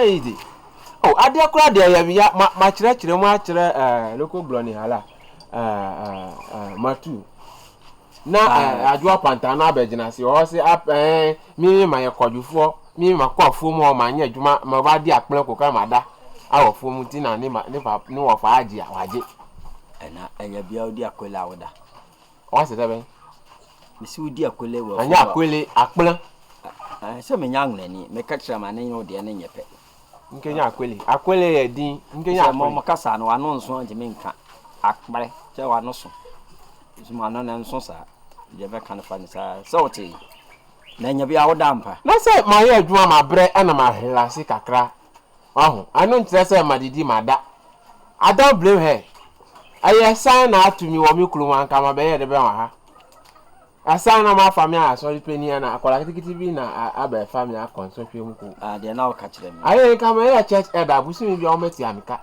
easy. Oh, adia kura de ya ma chire mu achire local blonde hala matu na adwa panta na abegina se o se mi ma ye kodufo mi ma kwafo mu o ma nya adwuma ma ba di akplen ko ka ma da awofo mu ti na ni wo fa agi awaje na enya bia odi akwele awoda o se tebe mi si odi akwele wo anya akwele akplen se me nya ngrani me ka kira ma ne nyo de ne nyepe nkenya akwele ye din nkenya mo kasa no ano nso anje me nka akpare che wa no so zuma no na nso sa je be kan fa ni sa so ti na nya bia awoda mpa na se ma ye adwuma ma bre ana ma helase kakra ahu anu ntre se ma didi ma da I don't blame her. I sign out to me or me kuluman kama be de be ha. I sign my family sorry penny na akola kitiki na abe family akonsofie muku. De na o ka kire me. Aye kama ya church elder busi mi bi o meti amika.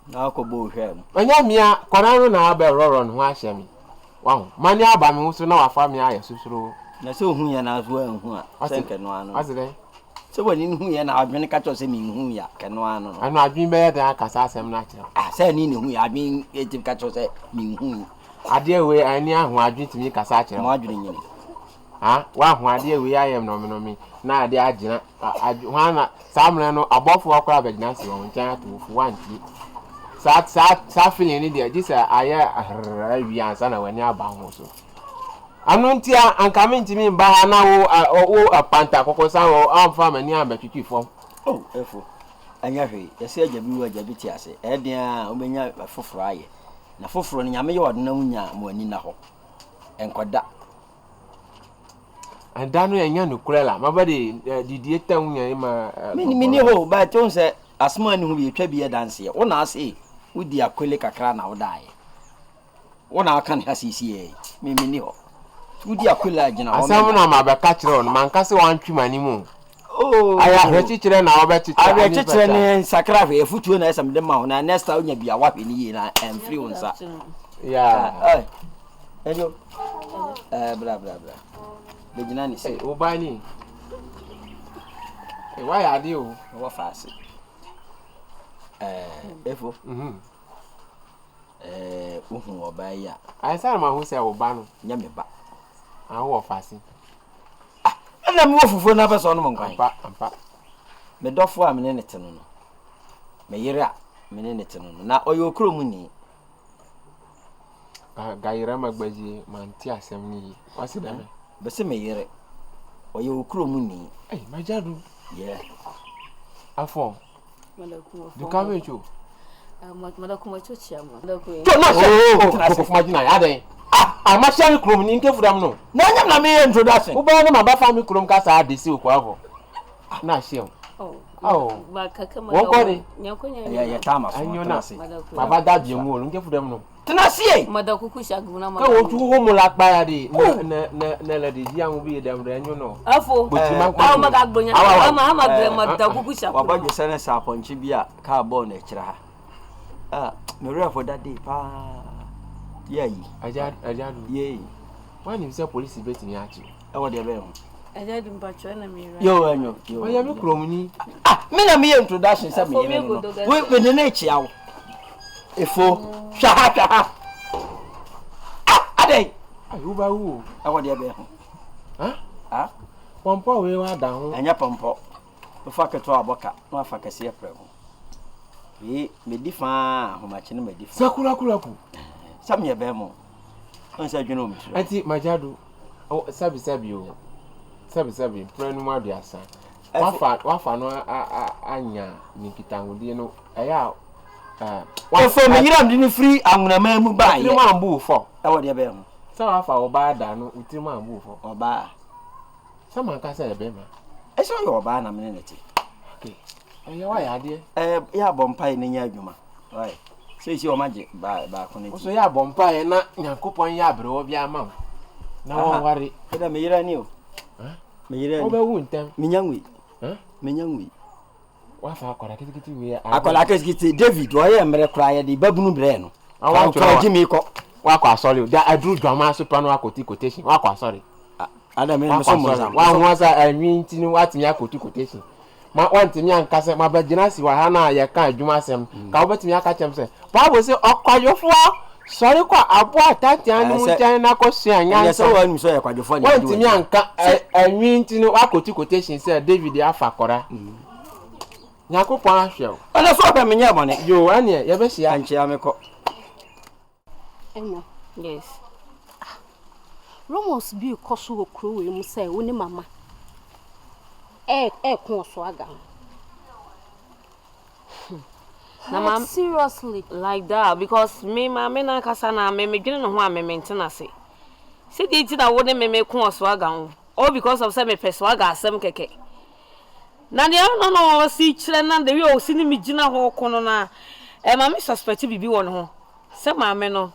Na ko bo hwe mu. Anya mia kona no na abe roro no ho ahye mi. Wow, mani aba mi so na wa family aye susuro. Na se ohun ya na azu ehun a. Se nke no anu. Aside. Se wani hu ya na adwene ka cho se mi hu ya ke no anu. Anu adwin be ya da kasa asem na kire. Se ni hu ya adwin etim ka cho se mi hu. Ade we ani ahu adwin timi kasa akire. Mo adwene nyine. Wa hu ade we ayem no me na ade agina hwana samre no abofo akwa abegina se won chan atofu wanti sa feeling ni dia disa aya wi ansa na wani aba ho so anu ntia anka mentimi mba na wo apanta kokosa wo amfa mani amba twitwi fom oh efo anya hwe yesi ajabi wo ajabi ti ase edea obenya foforo aye na foforo ni nyame ye wodena munya mo ani na ho enkoda andano yanya no kurela mabade didie tawunya ma mini ho ba ton se asma ni hu bi twa bi dance ye wona ase wudi akwele kakra na wodae wona aka ne hasisi ye mini ho wudi akwele agina ho asam na ma ba ka kire on man ka se wan twimani mu oh aya hwechi kire na obeti aya kire ne sakra hwe futuo na esam de ma ho na next onya bia wa hwe ni ye na free onsa yeah hello bla Begina ni se obani why are you wa fast efo uhun obai ya I say ma hu se obano nya me ba wo fast na me wo fufu na person no nkwan ampa me dofo a me ne teno no me yire a me ne teno no na oyo okro mu ni gaira magbaji manti asem ni wasi da me bese me yire oyo okro mu ni majadu yeah afọ malaku du kamecho malaku macho chiama malaku ko fumajina ya den ma share krom ni nke fudam no na nyam na me introduction wo ba no ma ba fami krom ka sa adesi okwa avo na share ba kaka malaku nyankonya ya tama so anyo na baba da bi mu nke fudam no tenasie madaku kushaguna ka wo tu wo mu la pa ya de na la de dia mu bi dem re anyo no afo aw magagbonya ama madaku kushaku wa ba sene sa ponchi bia ka ball na kira ha me re for that day pa yayi ajadu ye wani se police bet ni achi e wo de be ho ajadu mpacho na mi ra yo anyo oya me krom ni me na me introduction sa me ye no we ne na echi awo efo shaha adai ayu ba wu e wo de be ho pompo we wa da ho anya pompo fa keto aboka na fa kase e prego me di fa ho ma chi no me di fa sakura kuraku sam ye be mo on sa dwene o mi ati majadu sabi o sabi prenu ma biasa wafa no anya nikitangudie no eya wa fo me yiram di ni free anwunama mu ba ye ma mbu fo e wo de be mo sa wafa oba da no uti ma mbu fo oba sama ka sa ebe ma e so yo oba na me ne ti okay eya wa ya de ya bompa ni nya adwuma oi se o maje ba ko ne ti so ya bompa e na yakopon ya abre wo bia ma na wo ware e da me yira ni o me yira ni oba wu ntem minyanwi minyanwi wafa akwara kitikiti we akwara kitikiti David wo ye mere kura ye di babunu bre no awa ko jimi ko wakwa sorry da adru dwama so pa no akoti quotation wakwa sorry ada me so mo wa ho sa anwi ntini watimi akoti quotation ma wantimi anka se ma bagina si wa ha na ye kan adwuma asem ka obetimi aka chem se Bible say okwadwofo sorry kwa abo atati anu mutan na kosu anya yes so wan so ye kwadwofo ni wantimi anka anwinti no akoti quotation say David afa kora nyakopon ahwe ona so ba menye bone yo ane ye be hia anche ameko enyo Yes. Romans bi koso okro we mu say woni mama kun so aga Na mam seriously like that because me na kasa na me dwene no ho a me maintain ase. See the thing that wouldn't me kun oswaga ho. All because of say me perswaga asem keke. Na de no si kire na de we o si ni me gina ho kono na ma me suspect bibi won ho. Say ma me no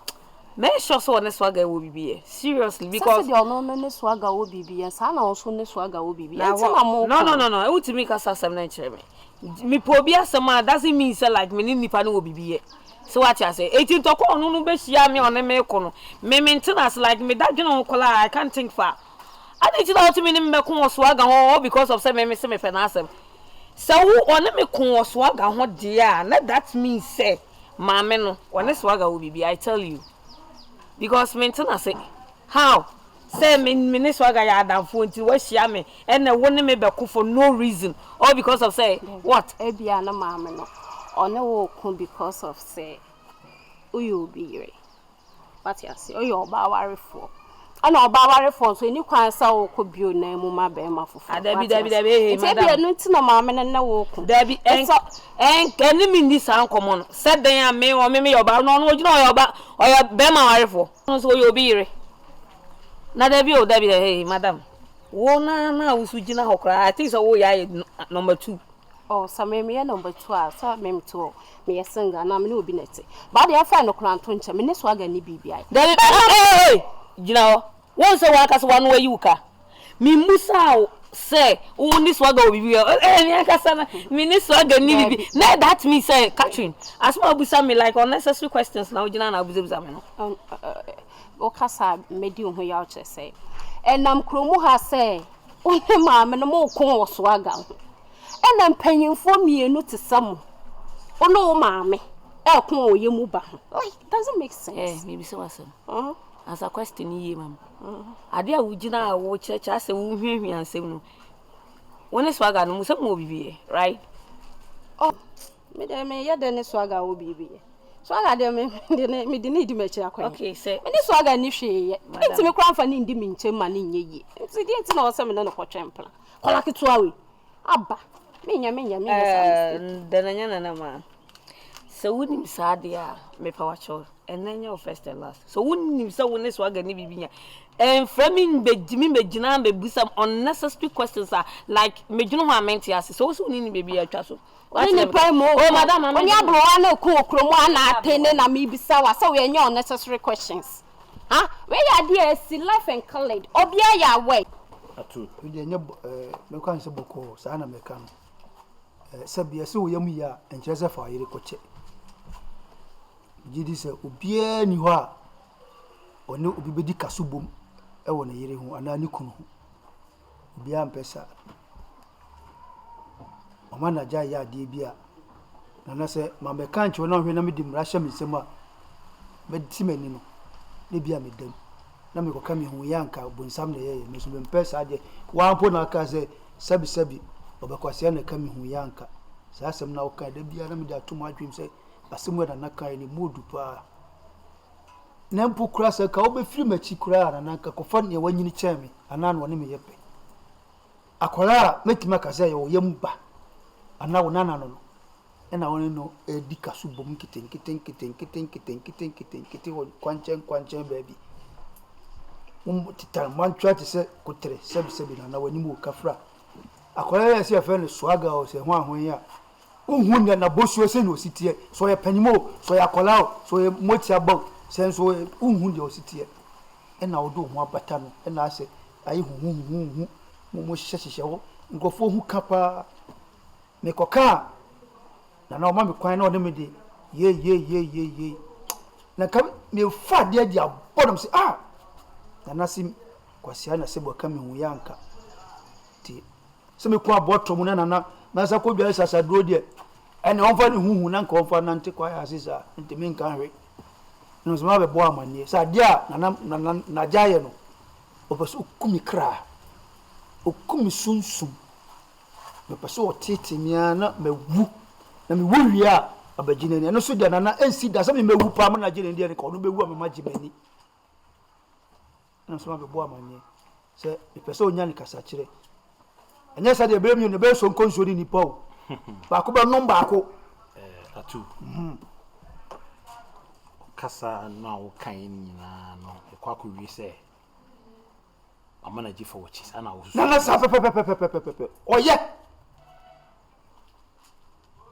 me sure so ne swaga wo bibi seriously because say the no ne swaga wo bibi sa na also ne swaga wo bibi no e wutimi kasa asem na kire me. Me pobi asema doesn't mean say like me ni nipa no obibi ye so what you say 18 to ko no be hia me on me ko no me maintenance like me that dwene kola I can't think far I need to know to me ni me ko so aga ho because of say me say me fe na asem so wo on me ko so aga ho de a na that means say ma me no on so aga obibi I tell you because maintenance say how say me swaga ya adamfo nti wa hia me ene woni me beko for no reason or because of say what ebia na maame no one wo ku because of say uyo bire what you say oyo oba warefo ana oba warefo so ni kwan sa wo ko bio na mu ma be ma fofo dabi madam ebia no nti na maame na wo ku dabi en kani mi ni san komo no se den a me o me yoba no ogina oyoba oyo be ma warefo so oyo bire na dabi hey madam wo na usujina hokra I think so wo ya number 2 oh so me number 2 ah so me to me singa na me obi nete ba de afa no kranto nche me ne so aga ni bibia dabi hey gina wo so wa kasa wa no yuka mi musa say wo ni so aga obibia mi akasa na mi ni so aga ni bibi na that means say Catherine as ma busa me like unnecessary questions na ugina na buza me no okasa medium ho ya oche say enam kromu ha say onye maame no mo kon wo so aga ho enam panyimfo mienu te sam ono maame kon oyemu ba ho like doesn't make sense maybe so wasem as a question ye mam ade a wugina a wo cheche ase wo hwehwe ansem no woni so aga no mo sem obibi right oh me ya de ne so aga wo bibi so aga de me de ne di mechi akwa okay say me so aga ni hwe ye enti me kwa mfa ni ndi mi nche ma ni nye ye enti de enti na wo se me no kwotwempla kola ketua we aba menya de na nya na ma so woni msade a me pa wacho enenya first and last so woni so woni so aga ni bibinya and framing begina begusam unnecessary questions are like mejunu ho amenti ase so so woni bebi atwa so Oni pa mo oh madam oni abrowa na ku okromo ana atene na me bisa wa so we nya unnecessary questions ha we ya dia si life and colored obia ya we atu we dia nya me kwan se boko sa na me kan sabia se wo yamu ya enche se fa yire koche gidi se obia ni ho a oni obi bedi kasubom e wo na yire ho ana ni kunu obia mpesa mama na ja ya de bia na se mama kan che na hwe na me di mra hye me nsem a me ti mani no ne bia me dam na me koka me hu yanka bonsam na ye me so be mpesa de wampo na ka se sabi obekwase na ka me hu yanka sa asem na oka da bia na me da tom adwem se asem na kai ni modu pa na mpo kura se ka obefiri machi kura na ka kofa ne wanyini cheme ana no ne me yepe akola metima ka se yo yemba ana wona no ena woni no edika subom kiten kwanchen baby titan man try to say kotre sebi na wani mu kafra akola ya se afa ne swaga o se ho ahon ya unhu ne na bosuo se no sitie so ya panimo so ya kola so ya moti abon se so unhu de o sitie ena odo ho abata no ena ase ayi hu mo hyehyehye ho ngofo hu kapa mekoka na o ma me kwan na o de me de ye na ka me fa de abodom se na sim kwasia na sebo ka me hu yanka ti se me kwa bottom na masa ko bia sasa duro de ene on fa ni huhu na nka on fa nante kwa ya sisa ntimi nka hwe no so ma be bo amanie sa dia na jaye no opeso okumi kra okumi sunsum me peso otete mia na mewu na mewu ria abagina ni no so dia na ensi da sa me mewu pa ma na gina ni ko no mewu ma magimani no so ma be bo amanie se me peso onya ni kasa kire enya sa de brem ne be so nkonso ni nipa o ba ko ba number ko atu kasa na wo kan ni na no e kwa ko wi se amana ji for watches ana wo na sa pe oye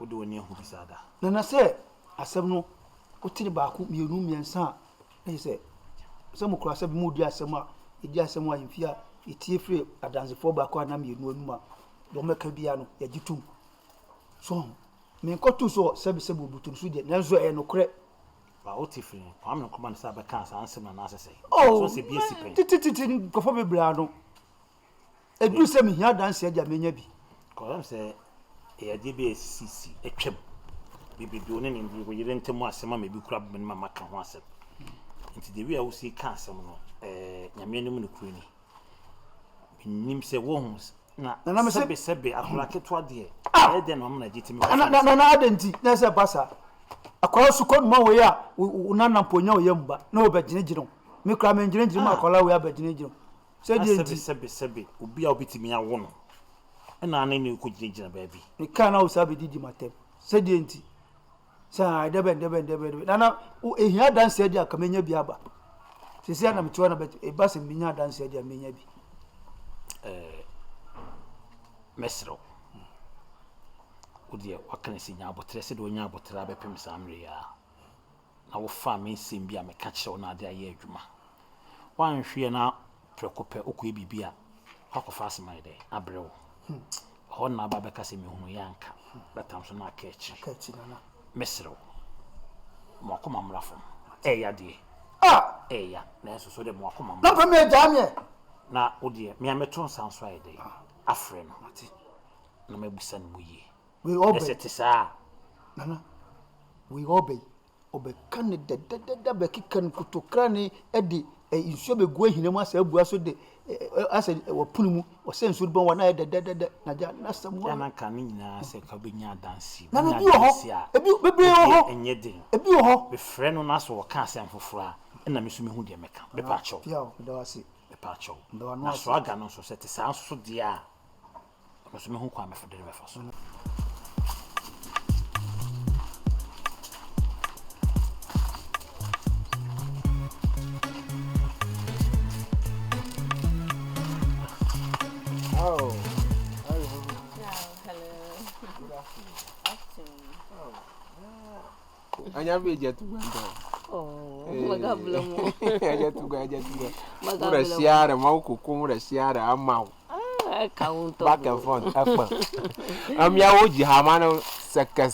wo do ni hu bisada na se asem no otini ba ko mienu miensa e se mo kura se bi mu di asem a edi asem a yimfia itie free adansefo ba ko na mienu anuma do meka bia no ya gitum so me nkotu so se butu so de na zo e no kure ba o ti free kwa me kuma na sa ba kan sa ansem na asese so se bi esi pen titi ko fo bebra no edu se me hia danse aja menya bi ko am se e de bi sisi etwem bibi oni ni bi ko yire ntemu asema me bi kura be ma maka ho asem nti de wi a wo si kan asem no nyame anim no kuro ni nim se wo hu na sebe akura ketwa de e de no amna gitimi na adenti na se basa akora su ko mo we a unana ponya o yamba na obegine gino me kura me ngire ma akora we abegine gino se de enti sebe obi a obitimi awo no na ne ko gina baabi ni kana o sabe didi matem se de enti sa debe na ehia danse de akamenya bi aba sisi na mtuwa na bet e base minya danse de amenya bi mesro odi wakana sinya abotre se do nya abotre abepem samre ya na wo fa me sim bi a me ka kire na ade aye adwuma wan hwe na prekope okọ bibia akofa asema ide abrewo ho na baba ka se me hunu yanka batam so na ka echi na mesro mo akoma mrafo ya de ya na so de mo akoma na fa me jamie na odi me ameton sanso ide afre no ati na mabusa no muye we obey esetisa nana we obey kan de be kikan kutokra ni edi insuo be go hinam asa abua so de asa wapunu mu o sensu bon wana de na ja na samu ya na kan nyina se ka benya dansi na bi ho ebi bebre ho enye den ebi ho be frɛ no na so ka asem fofora na me so me hu de meka be pa cho ya da wasi be pa cho ndo na so aga no so se te sa so de a me so me hu kwa me fo de be fa so Anya be jetu ganda. Magablomo. Aja tu. Mura siara mau kuku mura siara amau. Kaunto. Back and front apa. Amya oji hamano seka.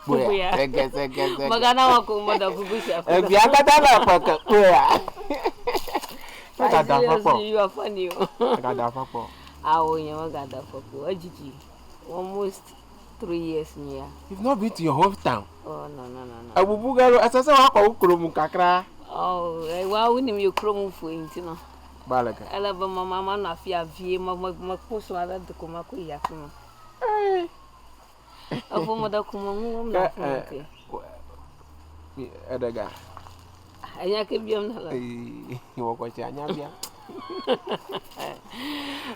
Boya. Seka. Magana wako mada bubusha. Biya kata na paka. Boya. Kata fapo. You are funny. Kata fapo. Awo nyama kata fapo. Ajiji. Almost 3 years near. You've not been to your hometown. Oh no. Abubugalo asasa wa kwa ukromu kakra. Oh, wa wuni mi ukromu fu intino. Balaka. Ela ba mama na afia vie ma poso ala de ko mako ya kuma. Afu mo da kuma mu na fute. Edaga. Anya ke biom na la. Wo ko cha anya bia.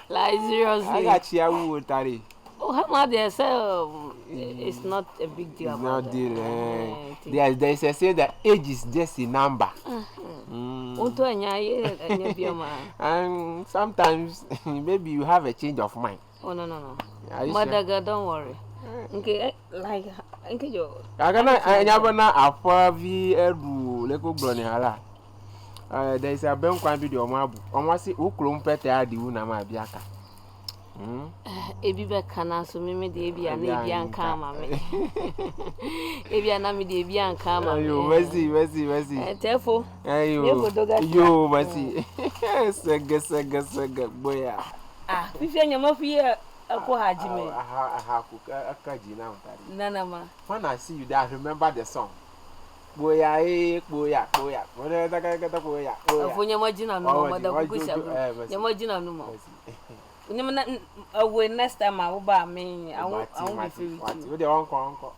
Like seriously. Aga chia wu tari. Oh, how much they say it's not a big deal. It's not deal. There is a say that age is just a number. Unto anya bioma. And sometimes maybe you have a change of mind. Oh no. Madaga, don't worry. Okay, like yo. Agana anyabona afa vi edu leko broni hala. There is a ben kwan video mabu. Omo se ukrom pete adi wu na ma biaka. Ebi be kana so me de ebi ana ebi anka ma me. Ebi ana me de ebi anka ma me. Ayo, mercy. Tefo. Ayo. Yo, mercy. Sega boya. Fifi anyama fi Ako Hajime. Nana ma. When I see you there, I remember the song. Boya, boya. Afunya majina no mother kukusha. Ya majina no mo. Nyama na next time I will buy me. I won't be free. What the uncle?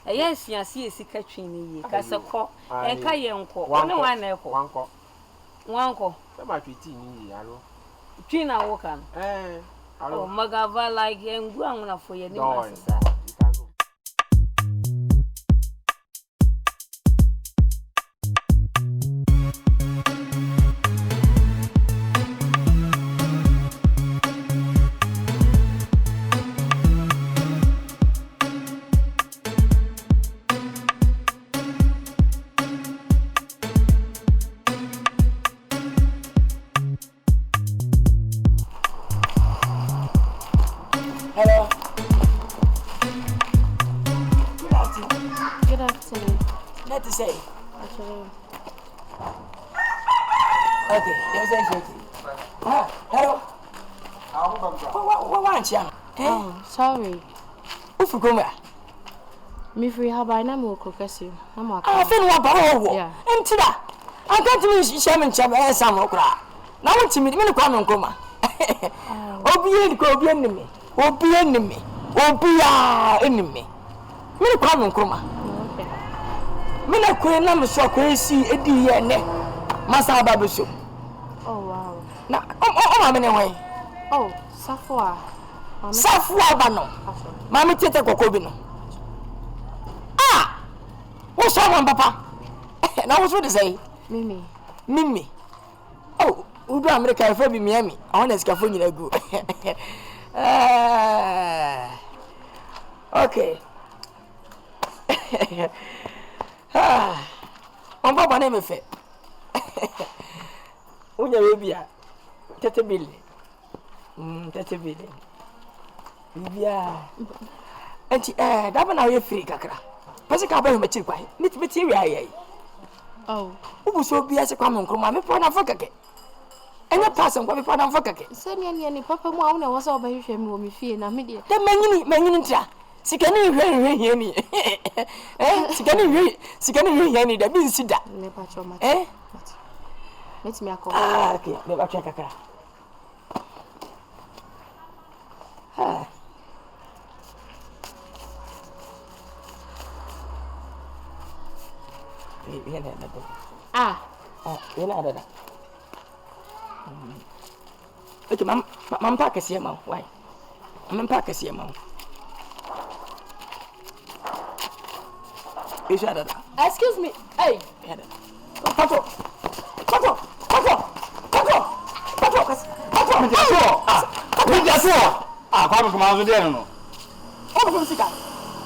Yes, ya see sika twini yi. Kasa ko. Enka ye nko. One na eko. Wanko. Sama twiti ni yaro. Twina wo kan. Oh, magava like engu anguna for ye ni masasa. Hello. Good afternoon. Not to say. Actually, Okay, there's a hello. What want you? oh, sorry. Who for come? Me free how by na mo kokasi. Na mo I aka. feel what power. Yeah. Empty that. I can't me shaman chaba some okra. Now what to me come on come. Obi ko enemy. Obi enemy. Obi enemy. Me come on come. Okay. Me na kwe na me so kwesi edi ye ne. Masa babuso. Oh wow. Na o ma me ne wan. Oh, Safwa. Safu aba no. Mama tete kokko bi no. Ah! Wo so wan papa. Na wo so de say? Mimi. Oh, udu America fa bi Miami. I want to for nyina go. Okay. On papa na me fe. Unya we bia. Tete billion. Tete billion. Bibia. Enti da bana we free kakra. Pese ka ba ho machi kwai. Miti wi ayi. Oh. Ubu so bia se kwa monkroma me po na fa kake. Enya pass kwa me po na fa kake. Se ni papa mu a wo na wo so ba hwehwe mi wo mi fie na me de. Da manyini ntia. Sikani hwe hie ni. Sikani hwe hie ni da bi nsida. Ne pa choma. Let me akọ. Okay, me ba kakra. Yana da. Okay, mam pa kasiya ma. Why? Mam pa kasiya ma. Isha da. Excuse me. Hey. Pato. Kwa mkuma azu dia no. O ko sika.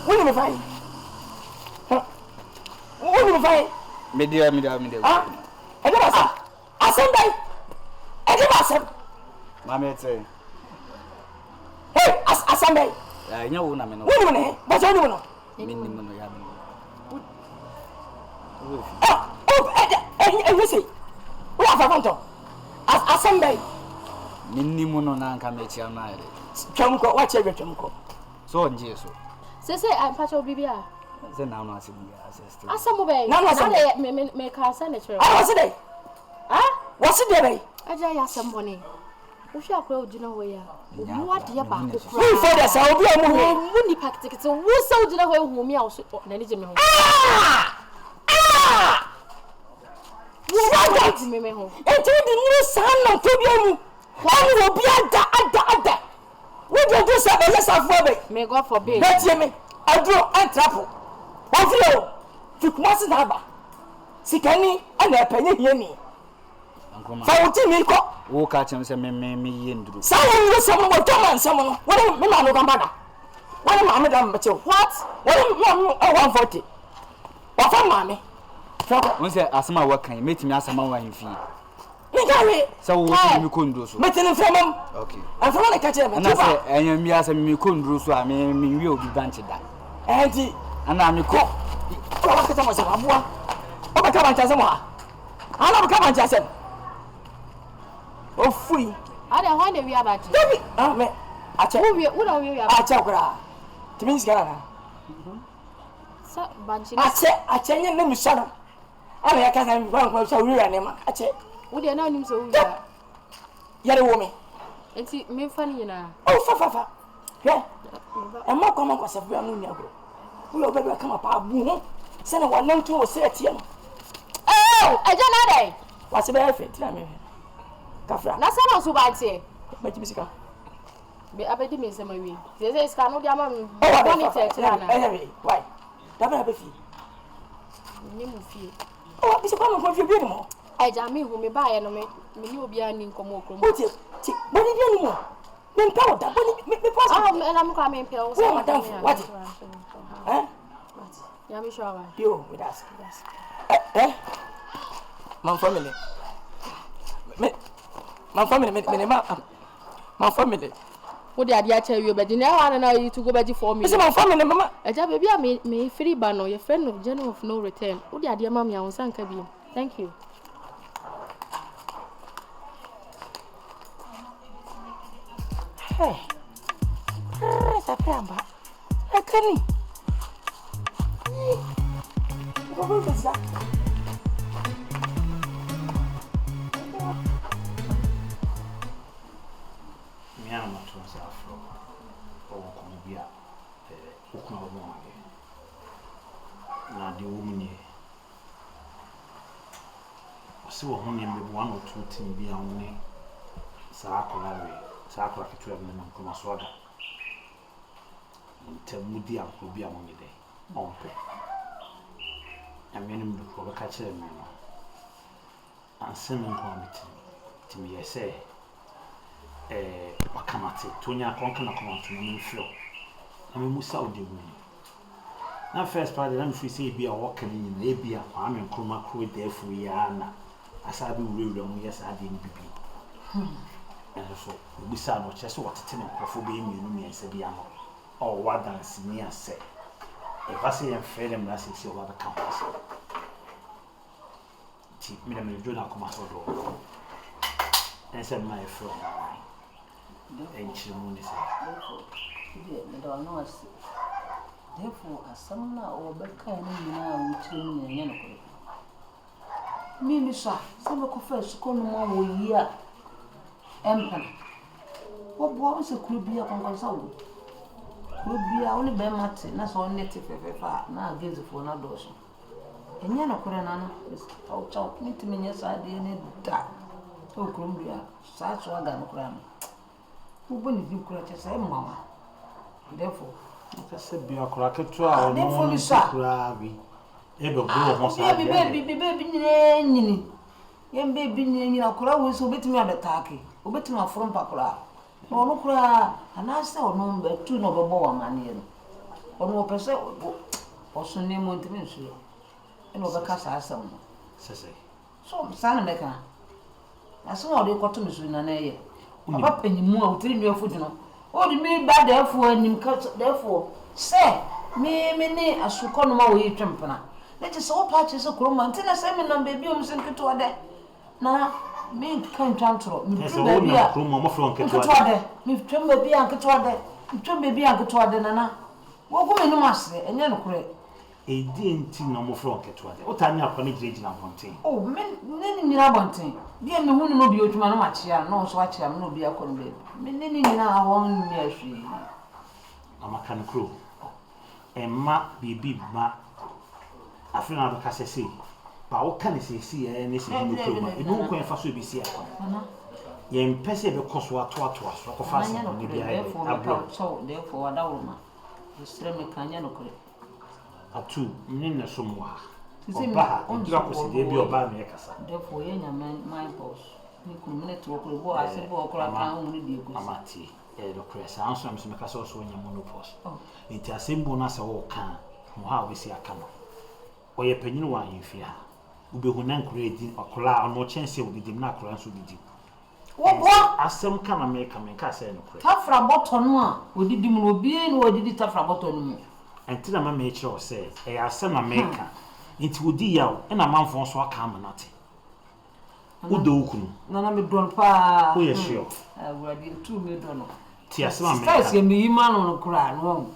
Woni me fai. Woni me fai. Media. Ah. E dey basa. Asendai. E dey basa. Mama etse. Hey, asendai. Ya nya wo na me no. Woni me ne. Ba so ni mo no. Minni mo no ya me. You say. We have a phantom. Asendai. Minni mo no na nka me chia na ere. Twamko, wa che twamko. So nje so. Se I pacho bibia. Se na no ase bia ase. Asamu be. Na no ase. Me ka asa na chere. Ah, what's it? Ah? What's it there? Aja ya sambone. Wo hwa akwa ogina ho ya. Obu ade ya ba ko kura. We for the say obi amu he. Wo ni pakitikiti wo sa ogina ho hu mi a wo na ni je me ho. What? Me ho. Enti di ni san na to bi amu. Wani obi ada. We do say be yes afo be. May God forbid. Bet ye me. Adro entrapo. Wo fi o. Fi kumasi na ba. Sikani ana panye hie ni. Ankoma. Fa wuti mi ko. Wo ka chem se me ye nduru. Sa wo wo sam wo to man sam no. Wo me ma no kan bada. Wo ma me da mbeche. What? Wo ma 140. Wa fa ma me. Won se asema wa kan metimi asema wa himfi. Mi gawe. Se wo ti mi ko nduru so. Metini fomam. Okay. Afoma na ka chere me. Na se enye mi asema mi ko nduru so a mi wi obi banche da. Enti Ana mi ko. Ko ka ta mo se abua. O ba ka banche asema ha. Ana ba ka banche asema. O fui. Ada ho na wi abati. Dabi. Ah me. ache we ache kura timi sikara na sa banchi ache nye ne misano ana ya kasa mi kwa sha wuri ya ne ma ache wo de na onim so wo yare wo me enti me fa ni na oh fa hwe e ma kwa ma sa bua no nya bro wo yo be kama pa bu ho se na wa nantu o se atie no eja na dai wa se be fe tira me kafra na se na so ba tie ba ti bisika be abedi me se ma wi ze ska no dia ma me oh ni te tira na why da ba be fi ni mu fi oh bisika mo ko fi bi mo eja me hu me ba ye no me ni obi ani nkomo okrom o ti boni bi ni mo me npa o da boni me pass me na me kwa me pe o so madam what ya me showa yo with us my family wo de ade acha wi obedi na wa na you to go beji for me is my family mama eja baby a me free ba no your friend of journey of no return wo de ade ma me a won sanka bi thank you hey sa pamba akani ko ko fisa Miana matunza afro o kumubia ukuna wonge na de wumnie osi wo ho ne mbebu wan otu tin bia woni saa akora ketu ebe na nkoma soada ntamudi akobia woni de onpe amene mdu ko beka kire me no ansem nkomiti timi yese wakamate tonya konka na komanto no mflo na me musa odi wu na first part na mfiri say bia woka ni nyina bia kwa me nkroma kro defu ya na asabi wurewura mu yesa ade ni bibi so busa no chese watete ne nkofo be mienu miensa bia no o wadansi ni ase e pase en fere mra se si o ba campus ti mira me jona koma so do ese my friend enchimu se therefore asamna o beka ni nyina wuchiri nyanya no ko mimi sa sabe ko first ko no mo wo yia empan wo bo se klubia kon sa wo klubia oni be mate na so neti fefa na against for na do so enya no kore na na o chaw niti menya sa de ne da o klubia sa so aga no kore na wo bo ni kura che sa mama therefore se bia kora ketu a no kura bi ebe go ho sa baby nyini yem baby nyini akora wo so betimi abetake obetimi afrom pakora no no kura anase ono betu no bebo wa mane no ono pese oso ne mo ntimi nso eno be kasa asem no sese so sana meka aso o de koto misu na na ye papa panyimu a utiri nwe fudi no o di mi ba defo anim ka defo se me ne asuko no ma wo yi twempena let us all patches so kroma ntina se me na baby o msen keto ade na me kan twantro me baby a kroma mo fro keto ade me twem baby a keto ade twem baby a keto ade na wo go me no ase enye no kure edi enti na mo fro keto ade o tani akwa ne gina bonten oh me ne nyina bonten bia me hunu no bi otuma no machia no so achia me no bi akọ no baby me ne nyina awon mi ahwi amaka no kro emma bibi ma afina ba kasese ba wo kan sesi ne se no kro ma ebi ko enfa so bi si akọ ye mpese be koso ato so ko fa se ni bia abro so therefore adawoma isre me kanya no kre atu ni na so mo ha oba ndira ko se de bi oba me kasa therefore ye nya my boss ni ku minute wo ko bo ase bo ko ra kan mu ni bi ko amati do kresa anso me kasa so nya monopause nti asembo na se wo kan mo ha we si aka no oye panyin wa ahemfia ubehu na nkura edi akola ono chense obidim na akola nso bidim wo asem kana me ka se no kure tafra botto no a odidim no obi no odidi tafra botto no mu enti na mama eche o se e asem na meka nti wodi yaw e na manfo so aka amanate udo ukunu na me don pa o ye sure awurade tu me don no Tias ma me. Styles ke me yima no kura no.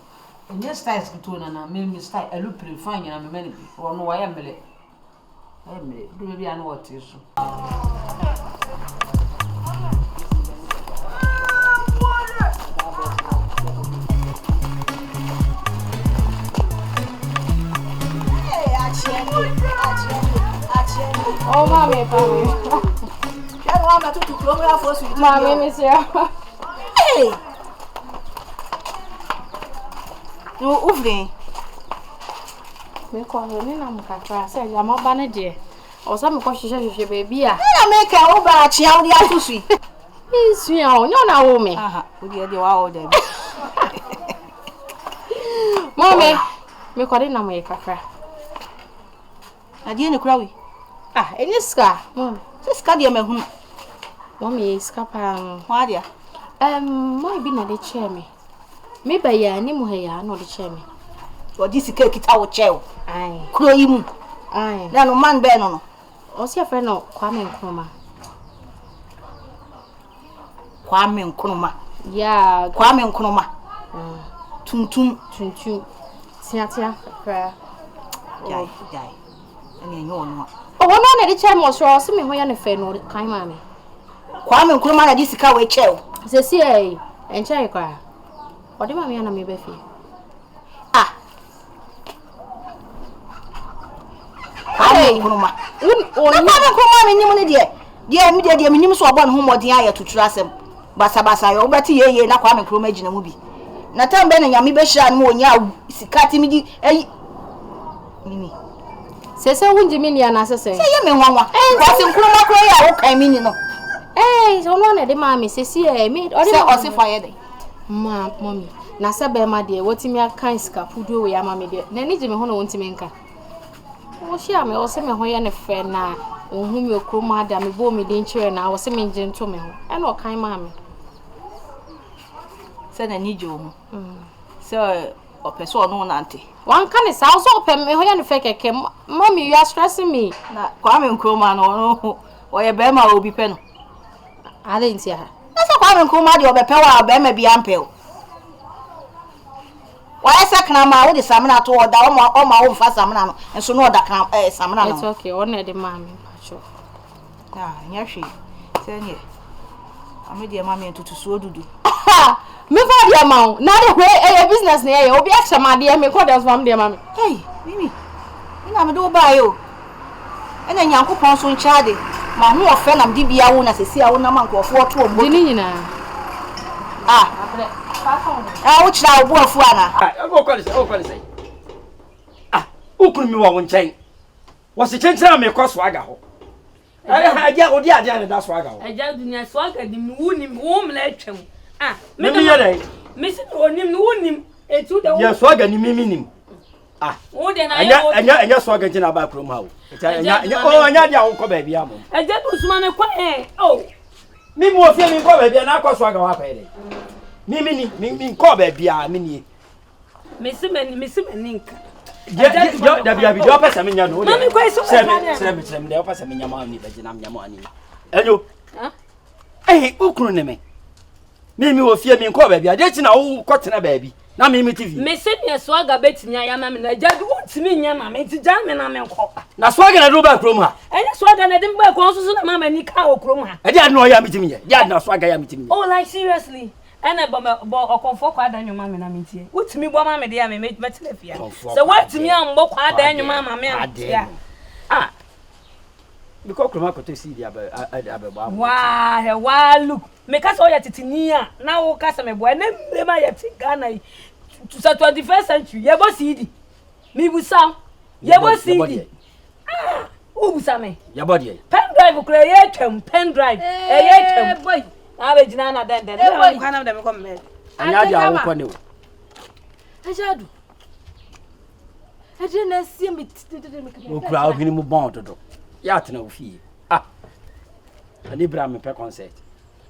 Enye styles kuto na me style elu prefine na me mani bi. Ono wa ya mele. Emre, do be an what is. Oh, mommy, mommy, miss you. Hey! No, Ufre. Me call her in a car. Say, I'm a banner. Or some question, baby. I make a over child the other sweet. Yes, you know, no, me. Aha, would you do all them? Mommy, me call in a make a car. I didn't cry. Ah, any scar, Mom. Just cut your man. Mommy is capang. Why, dear? My be not the chair me. Maybe ya ni muheya no the chair me. Or this cake it out chair. Aye. Crow him. Aye. No man bear no. O see a friend no Kwame Nkrumah. Kwame Nkrumah. Yeah, Kwame Nkrumah. Tum. Tia. Die. And you know. Oh, no, the chair was raw. See me when you're fair no kind mammy. Kwame Nkrumah na this car we chair. Say, see, and chair cry. What do mammy and me be fee? Ah. Kwame Nkrumah. Kwame Nkrumah me nimu ne de. De me nimu so obo ne ho modin aye tutura asem. Basa yo obeti ye na Kwame Nkrumah gina mu bi. Na tambe na nyame be hira no onya sikati mi di ayi. Mimi. Say wunji me ni ana say. Say ye me nwanwa. Kwase Nkrumah kro ya wo kan mi ni no. So no na de mammy say me or say o se fire dey. Mommy. Na se be ma de wotimi akan sika pudo we ya mammy de. Na ni jime ho no wontimi nka. Wo hia me o se me ho ye ne fe na ohun mi okroma da me bo me de nchire na wo se me nje nto me ho. E na o kan mammy. Say na ni jo ho. So o person no na ante. One can is also open me ho ye ne fe keke. Mommy, you are stressing me. Na Kwame Nkrumah no o ye be ma obi pe no. I didn't see her. That's a Kwame Nkrumah de obepe wa be ma bi ampe o. Wa esa kana ma wo de samina to oda o ma wo fa samina no enso no oda kan samina no. It's okay. One na de mammy. Sure. Ah, nya hwe. Say nye. Ame de mammy entutu so dudu. Me for the amount. Now the way business na ye obi action ma de me call them from the mammy. Hey, Mimi. Ina me do ba yo. Ena Nyankopon so ncha de. Ma hu ofe na mdi bia wo na sesi a wo na mankofo oto ombo. Dini nyina. Wo chira obo afu ana. O kwali say. Ukunu mi wa won chen. Wo se chenchera me kwa swaga ho. Aja odi aja ne da swaga ho. Aja dunia swaga di mi wunim wo mla atwam. Me ye dai. Me si onim no wunim etu de wo. Ye swaga ni mimi nim. Wo de na ye wo. Anya swaga jina ba krom ha wo. Anya dia wo ko ba bia mo. Aja du suma me kwa oh. Mi mo fie mi ko ba bia na kwa swaga wa pa ide. Mi ko ba bia mi ni. Me si mani nka. Da bia bi do pesa me nya no. Mami kwa iso. Se me da pesa me nya ma ni ba jina me nya ma ni. Enyo. Ukunu ne me. Mi wo fie mi ko ba bia de chi na wo ko tena ba bi. Na me TV. Me se ne swaga betimi ayama me na jadu wontimi nya ma me ti jan me na me nko. Na swaga na do ba krom ha. Enya swaga na dem ba ko so na mama ni ka okrom ha. E dia no ya mitimi ye. Dia na swaga ya mitimi. Oh like seriously. Ena bo okonfo kwa da nyoma me na mentie. Wotimi bo ma me de ya me metelefia. So watimi ambo kwa da nyoma ma me antia. Because krom akoto si dia ba. Wow, look. Me ka so ya titini a na wo ka se me bo na mre ma ya tingana to 21st century. Ye bo CD. Mi busa. Ye bo CD. Who busa me? Ya body. Pen drive kure ye twem pen drive. Ye twem. Boy. Na be jina na den. Na kwa na dem come me. Anya dia wo ko ne o. Ajadu. Eje na sie me O kura o hini mu bon dodo. Ya tena o fie. Ani bra me pe concert.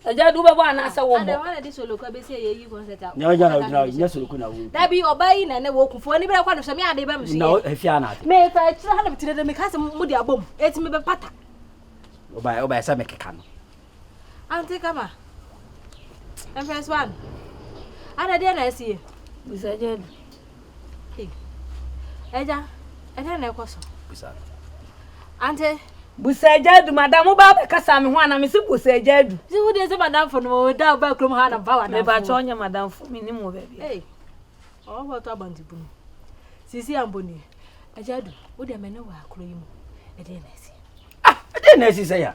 Ajadu be bo anasa wo mo. Ada wana di solo kwa be se ye yi concert a. Nya na nya solo ku na wo. Da bi obai na wo kufo ni bra kwa no so me ade ba me so. Na e fie ana. Me fa chira ha na bitire de me ka se mu di abom. Eti me be pata. Oba sa me keka no. Ante kama. Empress one. Ada dia na esi. Busaje. Eja. Ede na ekoso. Bisa. Ante Busaje du madam ba be kasa me ho ana me se busaje du. si wo de se madam fo no da ba krom ha na ba wa na. Me ba chonya madam fo me ni mo ba bi. Eh. O wa to abanti bunu. Sisi amboni. Eja du, wo de me na wa akro yi mu. Ede na esi. Ade na esi say ya.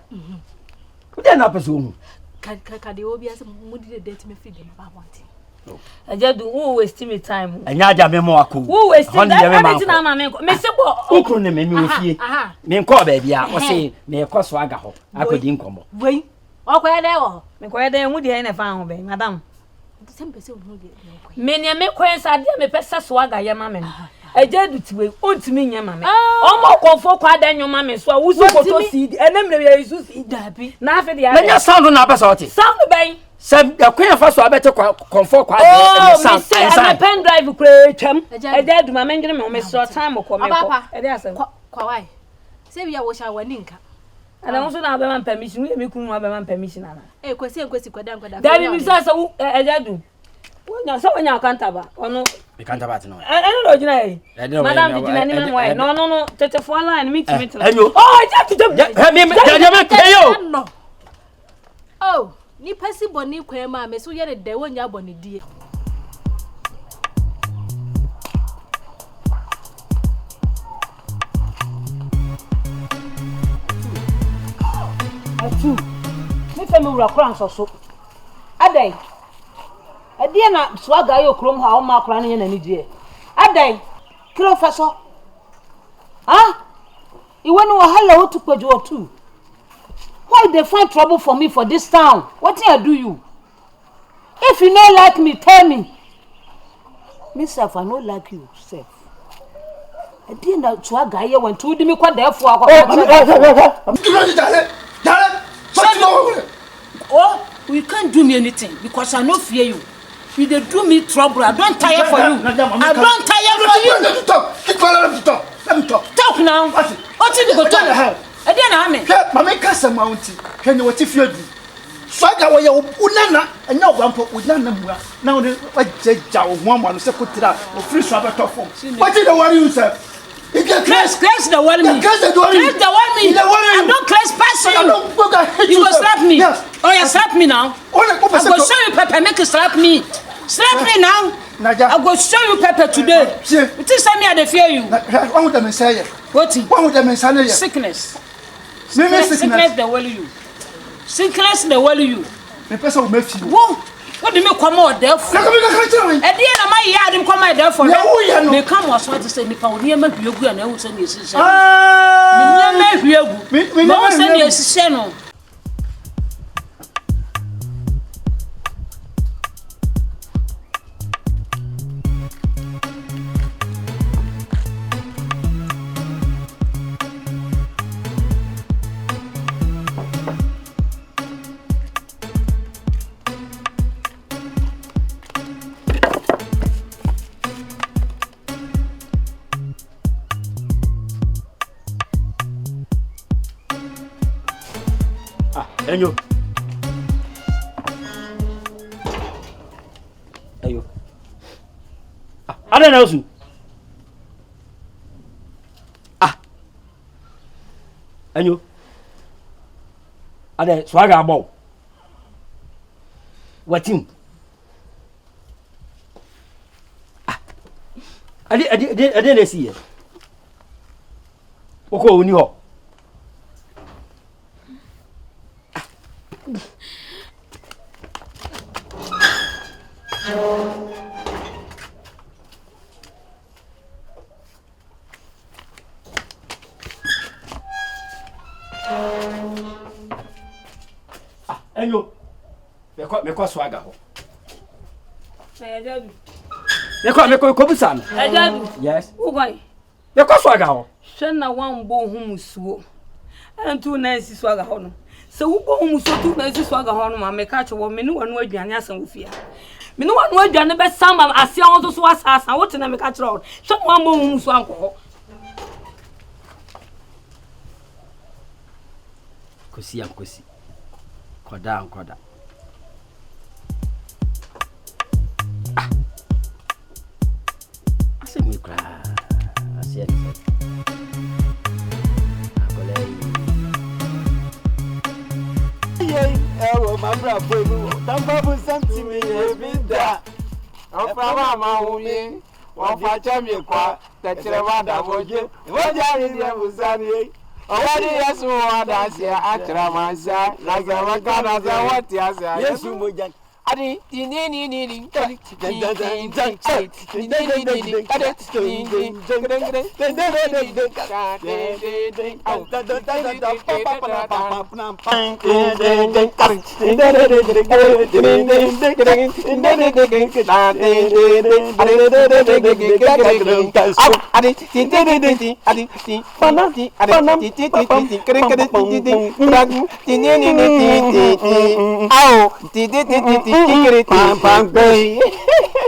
Ade na pese wo hu. Ka de obi ase mu di de date me feed dem ba wanti. Eja du wo waste me time. Anya aja me mo akọ. Wo waste time. Everything na ma me se bo. Ukru ne me ofie. Me nko ba bia, o se me ekoso aga ho. Akodi nkomo. Wei. O ko ya de wo. Me ko de hu de na fa ho be madam. Sempe se hu de. Me ne me kwensa de me pesa so aga ye ma me. Eja du tiwe ontimi nya ma me. Omo konfo kwa da nyoma me so wusu photo CD. Enem ne ye isu CD abi. Na afi de ya. Me nya sound na pesa oti. Sound ben. Sem ya kwen fa so abete comfort kwa sound. Oh, me pen drive kure twam. Eja du ma me ngene me so time ko me ko. E dey asem. Kwa why? Se bia wo sha wani nka. Ana won so na be man permission, we me kunu be man permission ana. Kwesi kwada. Dabi mi so so eja du. Wonya so wonya kanta ba. Ono me kanta ba ti no. Eno no jina yi. Madam di jina ni man why. No, tete for line meet. Enyo. Oh, ja me yo. No. Oh, ni pasi boni kwen ma me so ye de wonya boni die. Atu. Me fe me wura kran so. Adai. Adie na swaga yo krom ha o ma kran ne na ni die. Adai. Kilo fa so. Ah? Iwe no wahala to kwejo too. Why they find trouble for me for this town? What did I do you? If you don't like me, tell me. Myself, I don't like you, self. I didn't know swaga here when to me quite therefore. Oh, you can't do me anything because I don't fear you. You they do me trouble. I don't tire for you. I don't tire for you. Let me talk. Keep quiet. Let me talk. Talk now. What did you go talk? I didn't know me. Mama kasa mountain. Can you what if you do? Swaga wa ya unana anya obampo unana mua. Now the what jaja one se kutira o free swaba top form. What did the worry you say? You get class the worry me. Class the worry me. I don't class person. You go slap me. Yes. Oh, you slap me now. I go show you Pepper make you slap me. Slap me now. I go show you Pepper today. You think say me I dey fear you? What would them say? What would them say? Sickness. Sickness they worry you. Sickness they worry you. The person will make you. What do you come out there for? At the end of my yard, I'm coming there for you. They come was what to say, Nipa, near me, you go and I will send you a sister. No, send you a sister. Enyo. Ayo. Ada na osu. Enyo. Ada swaga abo. Watim. Ade na si ye. Oko oni ho. Enyo. Meko swaga ho. Meko busa me. Ajadu. Yes. Ugoi. Meko swaga ho. Hwe na wan bo hu musuo. Antu na esi swaga ho no. Se wo bo hu musuo tu na esi swaga ho no ma meka che wo me ne wanu aduane asan wo fia. Me ne wanu aduane be sama ase ho so asasa wo te na meka che ro. Hwe wan bo hu musuo anko ho. Kosi. Koda. boy, Tampa something me every day. I'm from Mama, one for Jamaica, that Trevada Woje, what you was that? Oh, yes, what I say, I try myself, like I was what yes, you would. Adi ni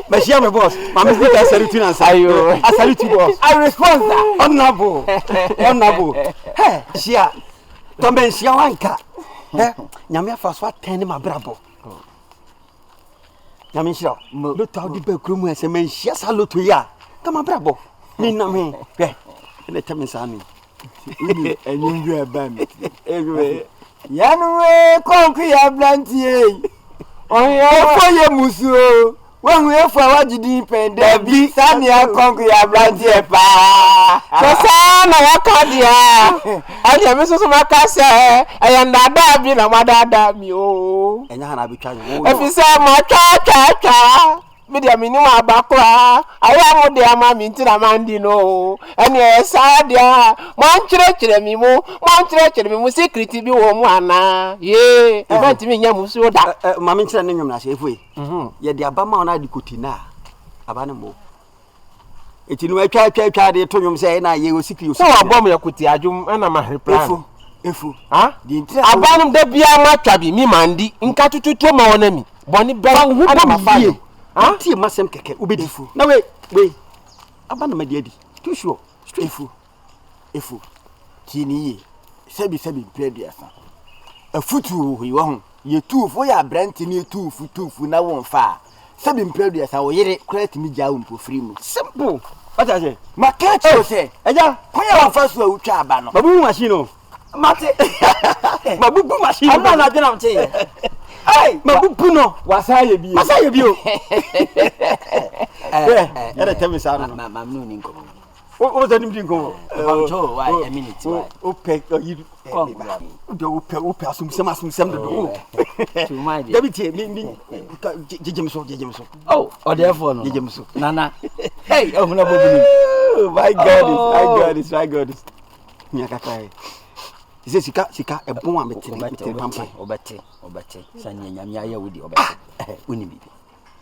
But she my boss. My speaker salute you and say I salute you boss. I respond that. Honorable. Hey, Shia. Tombe Shia wanka. Eh, nyame afa so atene ma brabo. Nyame Shia. Do taw di be krum ese men Shia saluto ya. Kama brabo. Ni na me. Eh, ele teme sami. Enyim du eba mi. Egwe. Yanwe konku ya blantie. Oye musuo wen efu awajidi pende bi sania konku ya brantie pa so na wakadia anya me so makase ayandada bi na madada mi o enya hana bi twa yo efise ma twa me dia minimum abakwa aya mo dia ma mi ntira mandi no ene esa dia mo nkyerechire mi mu secret bi wo mu ana ye event mi nya musu da ma mi nkyere ne nwom na hye efue ye dia ba ma ona di kotina aba ne mo etinu atwa de to nwom se na ye o secret so wa bom ya koti adwum ana ma replan efu ha di ntira aba no da bia ma twa bi mi mandi nka tututu ma wona mi boni be ana ma fa ah tie masem keke obedifu na we aba na madiadi too sure straight efu kini sebi predia afutu hiwa ho ye tuufo ya brand ni tuufu na won fa sebi predia sa wo yire credit mi ja won po free mu simple what I say ma catch you say eja koya wa fa so awutwa aba no babu machine o mate babu machine ana na dena mte ai mabubu no wasaye bio era temi sana mamnu ni nko o zani mdi nko banjo why a minute why o pe you do asumsem do to my dear David mi jejemso oh o therefore no jejemso nana hey o huna bobu ni my god is nyakata ise sika ebon ametene pampa obete sanya nyamya ya wudi obete uni bibi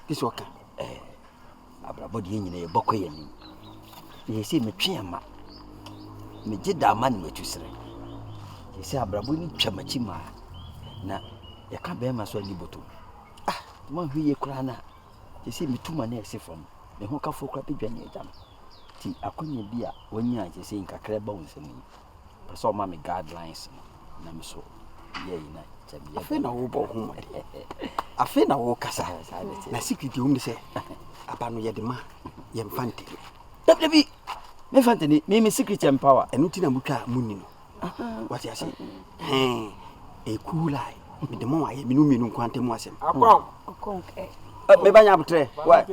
this waka abrabodi nyina ye bokoye ni ye se metweama me gida ma ni metusere ye se abrabodi twamachi ma na ye ka be ma so liboto ma hwiye kura na ye se metuma na ese from me ho ka fo kura bedwane ejam ti akonya bi a wonya ye se nkakra ba wonsemi so ma me guidelines na me so ye ina chamia afi na wo bo ho afi na wo kasa na secret hum ni se apa no ye de ma ye mfante dabi me fante ni me secret empower enu ti na mutwa munni no what you say e coolai me de mo aye minu kwante mo asem akon me ba nya butre why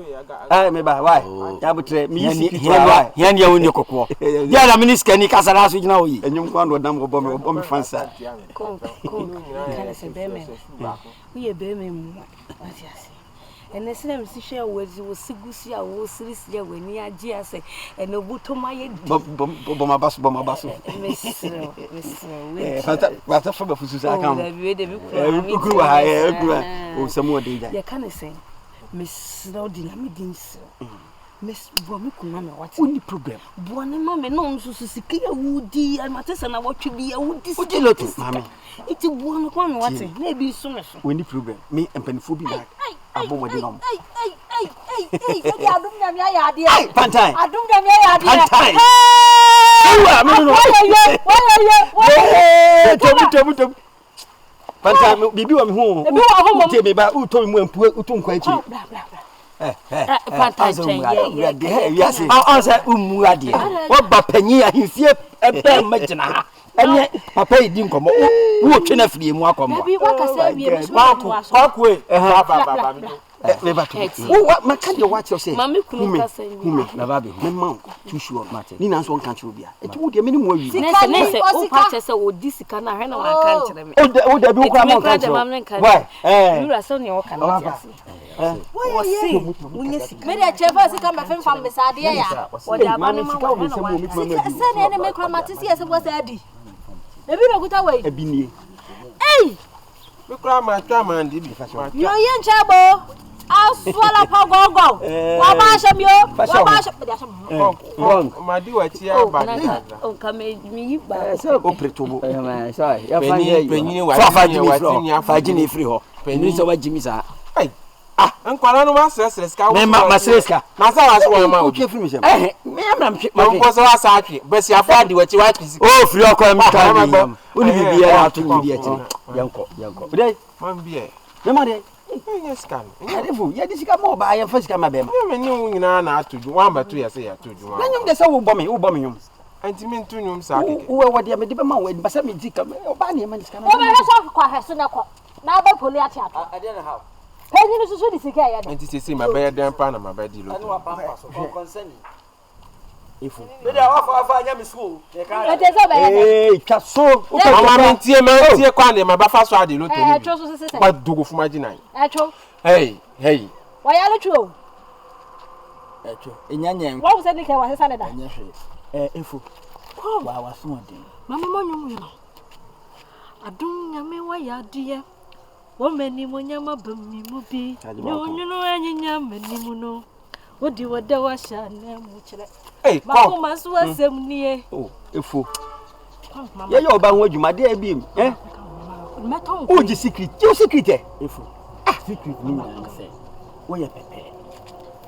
me ba why nya butre mi secret why yan ya woni kokko ya la miniska ni kasa la so gina oyi enyum kwando dam go bo me fansa kon kana se be me uye be me mu what you say ene sina mi hwe wazi wo sigusi a wo sirisi ya wani agi ase ene obuto maye bo mabaso mesiro we fata fa ba fusu sa kan we kuru ha kuru o samu odeja ya kana se mesiro dinamidins mes bo me kunwa me wati oni problem bo ne mama no nso sisiki ya wudi almatesa na watwe bi ya wudi lotu mama iti bo no kwa me wati na bi so me so oni problem me empanifo bi na abomodi no odi adum nyame ayade ai pantai adum nyame ayade pantai ewa me no tobu pantai bibi wa me ho te me ba uto mu ampu uto nkwa chi pantai chen ye say umuade wo ba panyi ahifie ebe magina ha Enye papa yi di nkomo. Wo twe na firi mu akomo. Baby, what ka say we be so. Kwakwe. Baba. Leba to. Wo maka de watch you say. Mami kunu ka say. Na babe, me man too sure mate. Ni na so nka che obi a. Eti wo de me ni mo awi. Nese o pa che say o di sika na hwe na wan kan kire me. O da bi wo kwa mo kan che. Why? Yura so ne o kan na ase. Wo si. Munye sika. Me de chefa sika me fem fam besade ya. O da ba ma sika wo se mo mi kuma ma. Se ne me kra mate si ese wo se adi. Ebi no guta we. Ebi nie. Ei! Me kura ma twa ma ndi bi. Yo ye nchabo. Aswala pa gogo. Wa ba shem yo. Wa ba shem. Wrong. Ma di wa ti a ba. O ka me yi ba. So o pretobo. Sorry. Ya penyi wa fa jini free ho. Penyi so wa jimi sa. Ai. Nkwara no ma stress ka wo. Me ma stress ka. Na sa wa so wa ma. O twe free me sem. Me amra me. Ma ko so wa sa atwe. Besi afa di wa ti wa tisi. Oh free okọ mi ka ni. Uni bibia ya to ni dia ti. Yanko. Dai. Man bi Me ma dai. Yes kan. Arefu, ya di sika mo ba ya fa sika ma be ma. Me ni wo nyina na atoju. Wan ba to ya se ya toju. Na nyum de se wo bo me nyum. Anti me ntu nyum sa keke. Wo wo de me de be ma wo ba se me di ka. O ba ni ma di sika na. O be so kwa he so na ko. Na ba poli ati ato. Ade na how. Penyi ni susu di sika ya de. Anti se ma be dan pa na ma ba di lo. Anu wa pampa so concern. Ifu. Me de afa anya me so. E te so be ya de. Twa so. O ma me tie kwa na ma ba fa so ade lo to ni. Twa so se. Ba dogo fuma ginan. Echo. Hey. Wa ya lo tro. Echo. Enyanya. Wa se ni ke wa se sa da. Enya hwe. Ifu. Wa so odin. Mama monyo yo. Adun nyame wa ya die. Wo meni mo nyama bammi mu bi. Nyonyo anyinya meni mu no. Odi wada wa sha na mu kire. Hey, come. Ma so asem nie. Oh, Ifu. Ye yo ba ho adwuma de abi Meton. O ji secret. Yo secret Ifu. Secret ni na say. Wo ye pepe.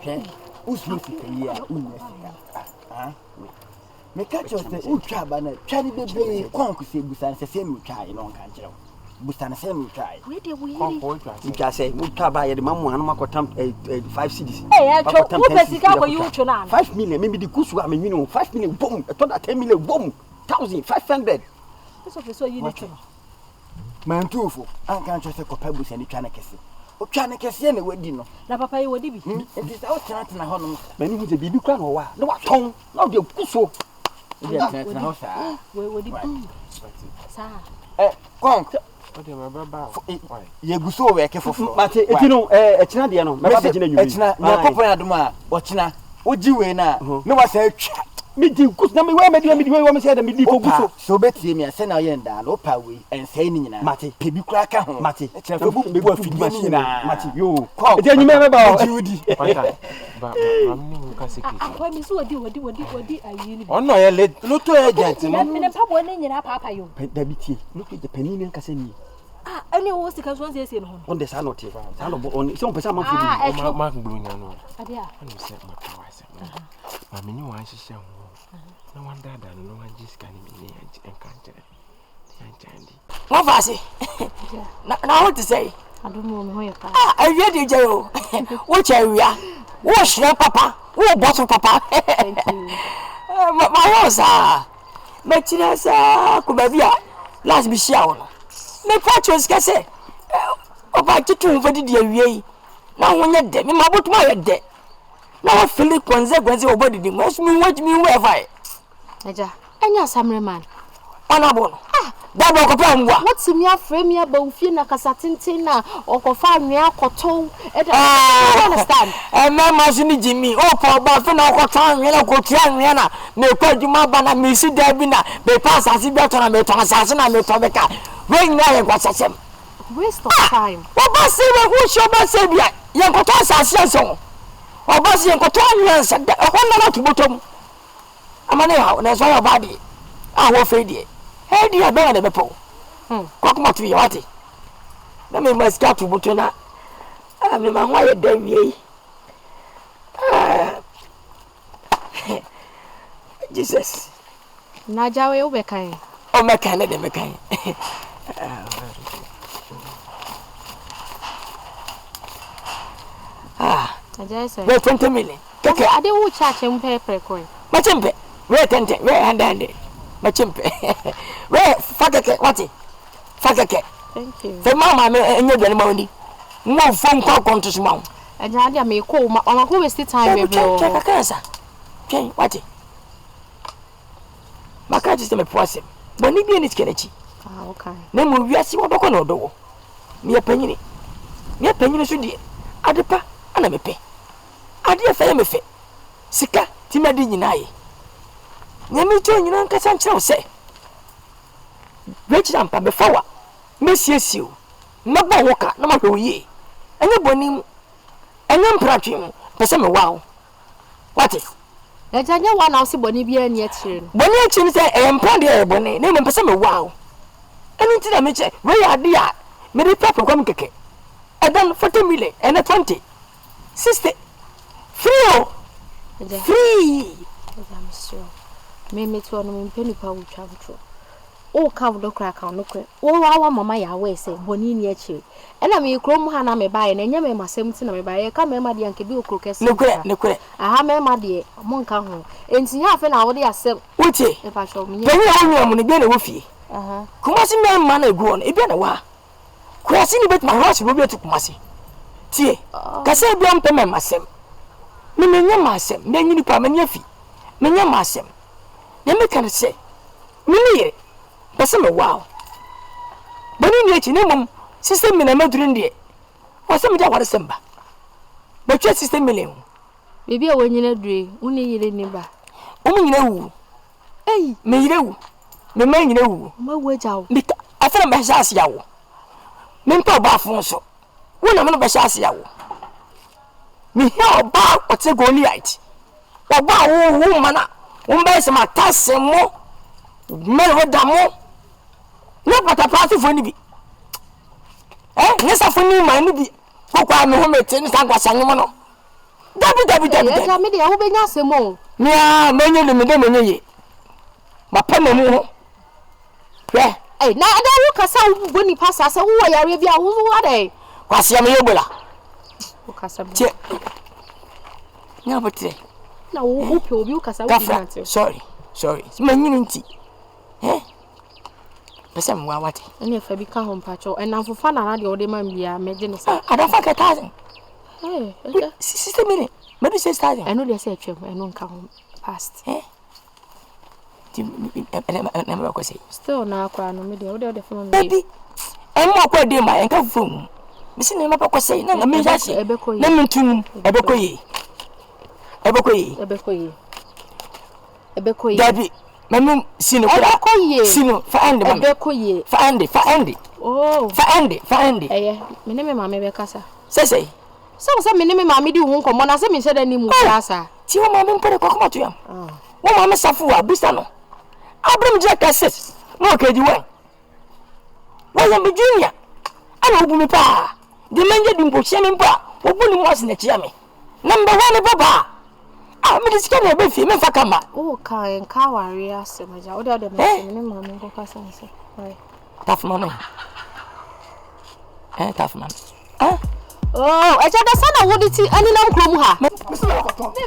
Hwe. Usu secret ya, unya sika. Me catch you say o twa ba na twa ni bebe konku se busan se mi twa e no kan kire. Busan se mi twa e. We de we. Nka say mo twa ba ye de mamu anu makotam 5 cedis. Eh, Echo, wo pesika ko yu twa na. 5 million me di kusu a me nwini 5 million bom. To da 10 million bom. 1500. So you need to. Man tufu. An kan cho se ko pa busan twa na kese. O twa na kese na wadi no. Na papa yi wadi bi. Enti sa o twa na ho no. Mani hu se bibi kwa no wa. Na wa ton. Na o de kuso. Ndi twa ho sa. We wadi bi. Sa. Konk. O de ma baba. Ye guso we ke fofo. Mate etino ekina de no. Me ba gina nyumi. Ekina na popo na dum a o kina. O ji we na. Ne wa sa twa. Me di kus na me we me di we me say da me di ko guso. So betie me se na ye nda no pa we ensei ni nyina. Mate pebi kura ka ho. Mate ekina fo bu afidi machine na. Mate yo. Eti anyume me ba o. Udi. Ba mamni mu ka secret. Kwa mi so wadi ayi ni. Ono ye loto agent no. Me pa bo ne nyina papa yo. Da bitie. Look at the penny nka se ni. Ani wo sika so nse no. On the sanote. Sano bo on so pesa man fudi. Ma gburu nya no. Ade a. Ani se ma ka wa se. Ma me ni wa hihye ho. Na wanda da no wa jiska ni me enka ntere. Yanjandi. Mo fasi. Na what to say? Adumo me ho ye ka. I read you jayo. Wo chawia. Wo shire papa. Wo bottle papa. Thank you. My house me tira sa ko ba bia. Last be share no. Me patches ka say. O ba titu mfodi de awie. Na wonye de. Me mabotuma ye de. Na wa feel consequence obodi di. Mo me watch me where Eja, enya samre man. Honorable. Dabo ko pa mwa. What's me afre me aba ufie na kasatintin na okofa anwea koton. Understand? Me machine Jimmy. O po ba fe na okoton anwea ko tia anwea na me kwa djuma ba na me si da bi na me pass asase bi to na me ton asase na me to be ka. We na ye kwa sasem. Waste of time. O ba se we hu sho ba se bia. Ye ko to asase so. O ba se ye ko to anwea se da. Ho na na to botom. Amane ha na so ya body. Ah wo fe die. Hey dia be na be po. Kwa kuma tu yati. Na me maska tu butuna. Me ma hwa ye da wie. Jesus. Na jawe ube kai. O me kan de me kan. Aja say. We 20 million. Keke ade wo cha chem pepe ko. Ma chempe. We 10 we hande. machimpe we fakeke wati fakeke thank you fe mama me enye dwane mawni mo fon kwa konto so mawo eja dia me ko ma on ko waste time be bro check kansa chen wati makaji se me poasem boni bi ni tikenechi okay na mo wiase wo bako na odowo me panyini so die adepa ana mepe ade fa me fe sika timadi nyina ye nyame cho nyina nkasa nkyerɛ se wechira mpa be fawa mesiesiu mabɔ woka na mahwe oye enye bonim enye mpratwe mu pese me wawo wate eja nya wa na osi boni bi ani akire no boni akire se empra de boni na me pese me wawo eni ti da me che we ya de a me de papa kwam keke edan 40 million and 20 60 free free I'm sure me to no me peni pa utwa butro o ka wo dokra ka no kre wo wa mama ya we say boni ni akire ena me krom ha na me bae na nya me masem ti na me bae ka me ma de anke bi okro kese ne kure aha me ma de mo nka ho enti nya afa na wo de asem uche e pa show me nya wo mu ne bi na wo fie kuma si me ma na egu on e bi na wa kurasi ni bet ma rush bo bi tu kuma si tie ka se bi on pe me masem me nya masem me nyini pa me nya fi me nya masem ne me kan se me ni pese me wow bani ni echi ne mum system me na maduru ndie wase me ja ware semba be twa system me le bibi a wanyina dure uni yire ni ba o nyina wu me yire wu me ma nyina wu ma wajawo bika afena me hase yawo me mpa ba fon so wona me no be hase yawo me he oba ote Goliath oba wo mana wo mba se ma tasemo me ro damo na pata pati fo ni bi nesa fo ni ma ni bi kokwa me ho mete ni sangwa sanyo no dabi ya me de ya wo benya asemo nya menye ni me de menye ye ma pa na mu ho na ada wo kasa wo boni pasa se wo yare bi a wo wo ade kwase ya me yebola wo kasa bi che nya botre na wo pe obi wo kasa wo bi nante sorry manyini nti pese mwa wate ene fa bi ka ho mpacho ena fofa na de ode man bia meje ne sa ada fa ka 1000 okay system ni me do 6000 eno de se atwem eno nka ho past ti na me ko say still na akwa no me de ode fa me baby em mo ko de ma en ka fom me se ne ma ko say na me ja shi na me tun ebekoyi dabi memu sino kura sino fa ande fa ande mene me mama be kasa sese so mene me mama di hu nkomo na se me hye ni mu kasa ti wo mama mpere kwa kuma to yam wo mama safu wa busa no abram je kaset no keji wen wo yam be junior ana obu me pa de menje di mpo hye me mpa obu ni mo ase na chia me number 1 baba me disika na be fi me fa kama ka en ka ware asemaja o de me ne mama ko kasa nse tafman tafman eja da sana wodi ti ani nam krom ha me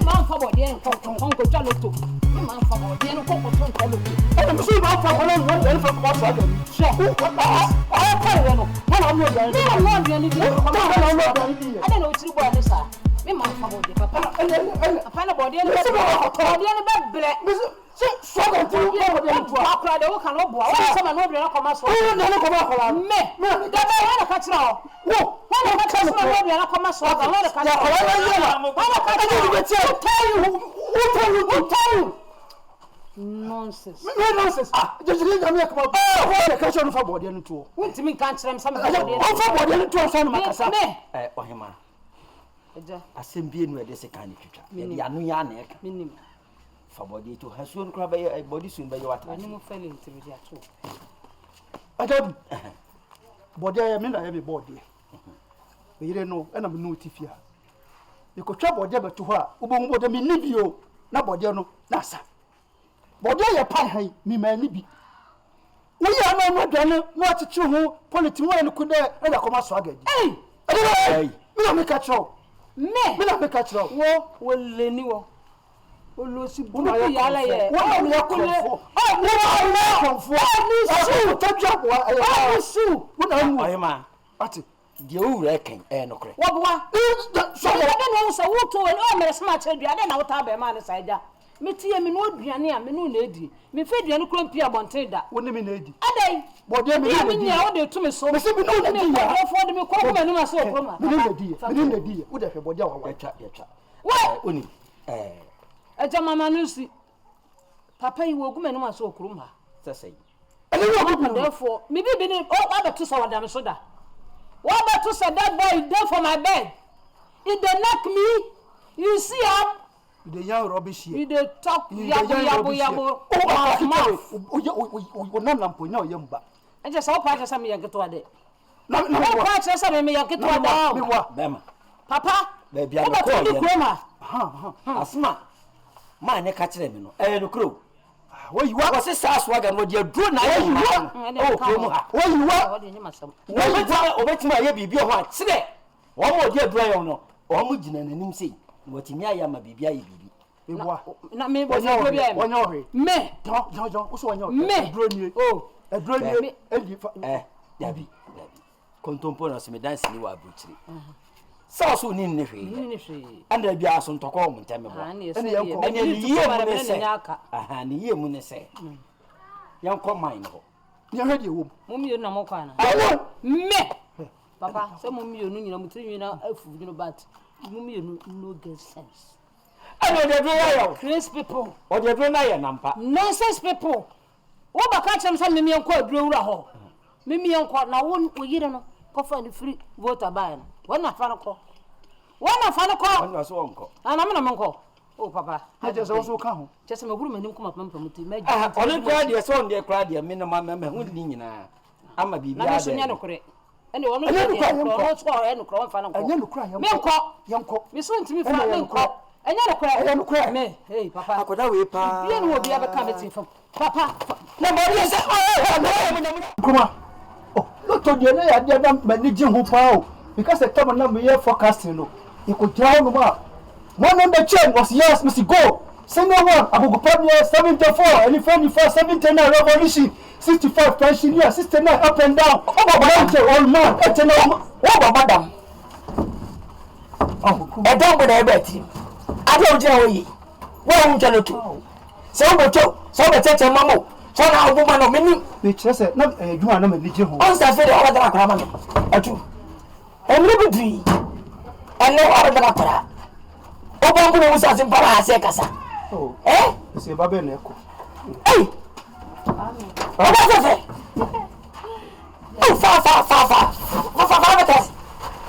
ma fa body en ko twa loto me ma fa body en ko twa loto e me so ba fa ko no fa ko so do so pa no na mo ya ni na mo ya ni di ada no tiri bo ani sa me ma fa body papa na body en be ble so go to body en to akra de wo kan no bo wo se ma no ble na koma so na ko ba ko me da ba na ka tira wo na ka tira no ble na koma so ga na ka tira who tell you nonsense just leave me come up oh ka show no fa body en to wo ntimi kan tira me sa me body en fa body en to so no makasa ohema asem bi enu e de se kan twitwa ya no ya na eka minim fa body to haso no kra ba body soon ba yota ani mo fele ntimi dia to adam body ya me na ya be body yire no na me no tifia iko twa body be to ho a ubon body me ni bio na body no na sa body ya pa han mi ma ni bi wo ya no no dwane no achichi ho politi wo ne kude e da koma so agadi me na me ka tro me na me ka tro wo leni wo olosi bu Unu ya la ye. Wo ni akonfo. Ni akonfo. Ni tabia wa. Su. Wo na mu. Oyema. Ati. Die owura ken no kore. Wo boa. So ya de no so wo to we o mere sma che duane na wo ta be ma ne saija. Me tie me no aduane a me no na edi. Me fe aduane kro mpia bonten da. Wo ne me na edi. Adai. Bode me na edi. Ya wo de tu me so. Me se me no na edi ya. Fo de me ko ko me no so kro ma. Me na edi. Me na edi. Wo de hwe bode wa wa. Yatwa. Wo. Oni. Eja mama no si. Papa yi wo gu me no so kro ma. Sasai. Ele wo ko Therefore, me be ni o ba be to so wadam so da. Wa ba to say that boy there for my bed. If they knock me, you see am. The young rubbish here. You dey talk yabo. O na lampo nya o yamba. E je so pa je me yanketo ade. Na pa je me yanketo ade. Me wa. Bema. Papa. Be bia no ko. Asma. Ma ne ka kire me no. No kro. Wo yi wa. Wo se sa swaga no dia duro na ye wa. O ko mu ha. Wo yi wa. Wo betima ye bibi ho a kire. Wo mo dia duro ye no. Wo mo gina nanim sei. Wotimi aya ma bibi aye bibi. Me wa. Na me bo se duro bia. Wonya ohwe. Me. Jon. Wo so wonya ohwe. Me. Duro ni. Oh. Duro ni. Endi fa. Dabi. Kontompo na se me dance ni wa abuchiri. Sa so ni ne hwe. Ni hwe. Anda bia so ntoko mo ntame bo. Ene yanko. Ene yiye mu ne se. Aha, ni yiye mu ne se. Yanko mine ho. Ni hwe de wo. Mummy na mo kwa na. Awo. Me. Papa, say mummy no nyina mutiri nyina afu nyina bat. Mummy no get sense. I know the real Crazy people. Or the real na nampa. Nonsense people. Wo ba ka chem say mimi enko aduro wura ho. Mimi enko na wo yire no. Ko fa ni free voter buy no. Wona fa no ko. Wona so onko. Ana me na menko. Oh papa. Ha je so ka ho. Je say maguru manim kuma pam muti. Ah, oni kwa dia so on dia kwa dia me na ma hu ni nyina. Ama bibia na so nya no kore. Ene wono no so e no kro fa no ko. Anya no kra yanko. Menko. Me so ntimi fa menko. Enya no kra. Me, hey papa. Akoda we pa. Bia no obi abeka beti fam. Papa. Na mo dia say Kuma. Oh, no to dia na ya dia na manage ho pa o. Because the time na me forecasting no. E ko jaw no ma. One on the chain was yes, Mr. Go. Senior one, Abugo Premier 74, and 44, 79 revolution, 65 pensioner, 69 up and down. Oh, old man, oh, madam. Oh, I don't believe it. I don't know you. Well, I'm going to. So, the church and mamma. So now, woman of many. Which I said, no, you are not a legion. Once I said, all the Macramman. I do. And live tree. And no other Macra. Open was as in Parasecasa. Oh, eh? Say, Babeneko. Hey! What does it? Oh, far.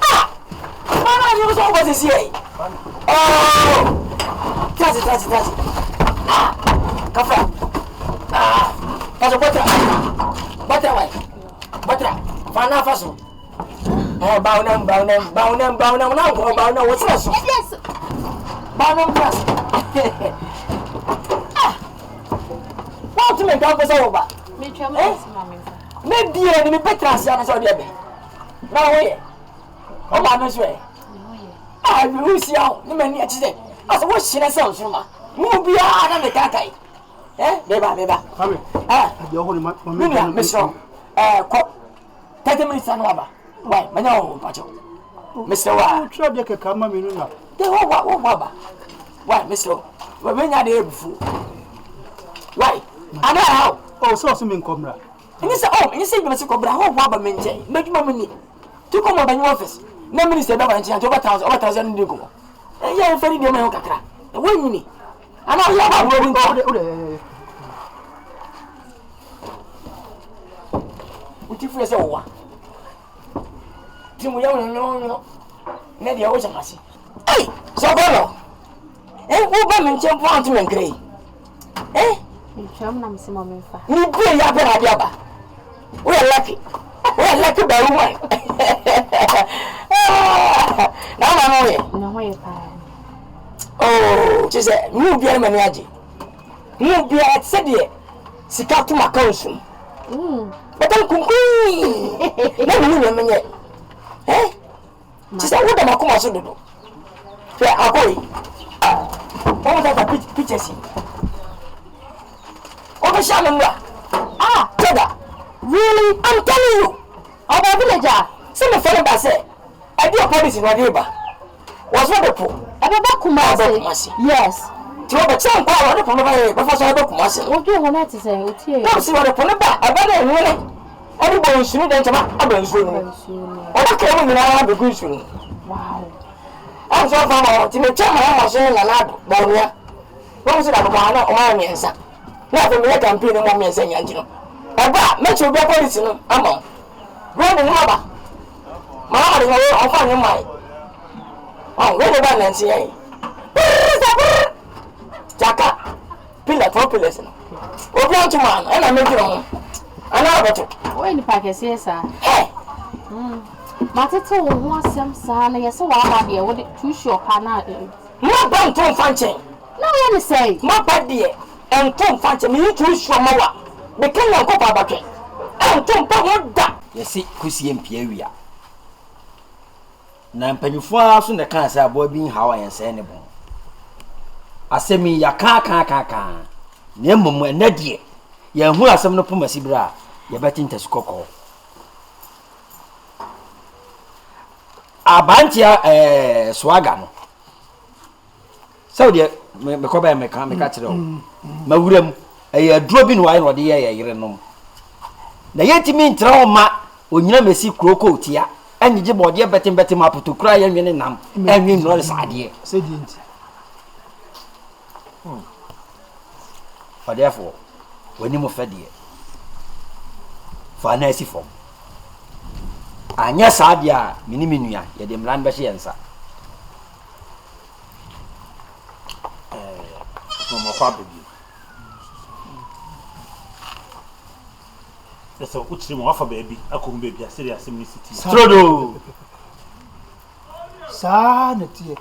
Ah! I was always this year. Oh! Touch it. Ah! Cafe. Ah! Pass a butter. Fana Faso. Oh, bow them. Now, what's this? Yes. Bow plus. What to make up over? Maybe you better as young as all the other. Now, where? Oh, my way. I will see how the man yet today. As what she has sounds from her. Move be out of the caca. Eh, Beba. Hurry. You're holding my Miss Ron. 30 minutes and over. Why, my own Pacho. Mr. Wa, try to come, Mammy. they won't Baba. Why, Mr. We're not before. Why? I know how. Oh, so some income. And you say, oh, you say, Mr. Cobra, how Baba maintain, make money. To come over your office. No minister, no one, over 1,000 Nico. And you're very near my Ocra. The way you need. I know you are rolling over. What if you're over? Tim, we don't know. Maybe I was a massy. Hey, so go. Eh, who women jump on to agree? Eh? You pay your Yaba. We are lucky. By woman. Now I know. Oh, she said, you be a manager. You be at Sedia. Sika to my council. But I'm cooking. Never knew. Eh? She said, what am I going to do? I'll go. All that pictures. Mamma. Ah, Tada. Really? I'm telling you. Our villager. Some of them say, I do a police in my neighbor. Was what the poor. Ababa Kumasi. Yes. To have a child power of the before I look myself. What do you want to say? Don't see what the Ponaba. I better really. Everybody should know that I'm soon. Or I can't even have a good soon. Wow. I'm so far to the chairman. I was saying a lot down here. What was it about my answer? Nothing like I'm paying more men saying, you know. About Metro Police, I'm on. Running over. My heart is away on your mind. Oh, where the balance here? Jacka, pillar for pillars. We're going to man, and I'm making on. I know about it. When the pack is here, sir. Hey! But it's all one some son, yes, so I have what it too short cannot do. My band Tom Fanching. No, I say, my bad dear, and Tom Fanching, you too short mower. The king of Copa Bucket. And Tom Papa that. You see, Kusi and Pieria. Nampanyufo so na kan say abo bi hawa yen say ne bon asemi ya ka ne mmom enade ye hu asem no poma sibra ye betinta sukoko abantia swaga no saudi me ko ba me ka kire o mawuram aduro bi no ayi no de ye yire no na yetimi ntra o ma onyina mesi kroko tia and you body betting up to cry and nam and you know this idea. Said it. For therefore, when you move fed here for an icy form. And yes, Adia, Miniminia, yet the land Bashiansa. No more family. That's a good stream of a baby. I couldn't be a serious city. Strodo Sanity.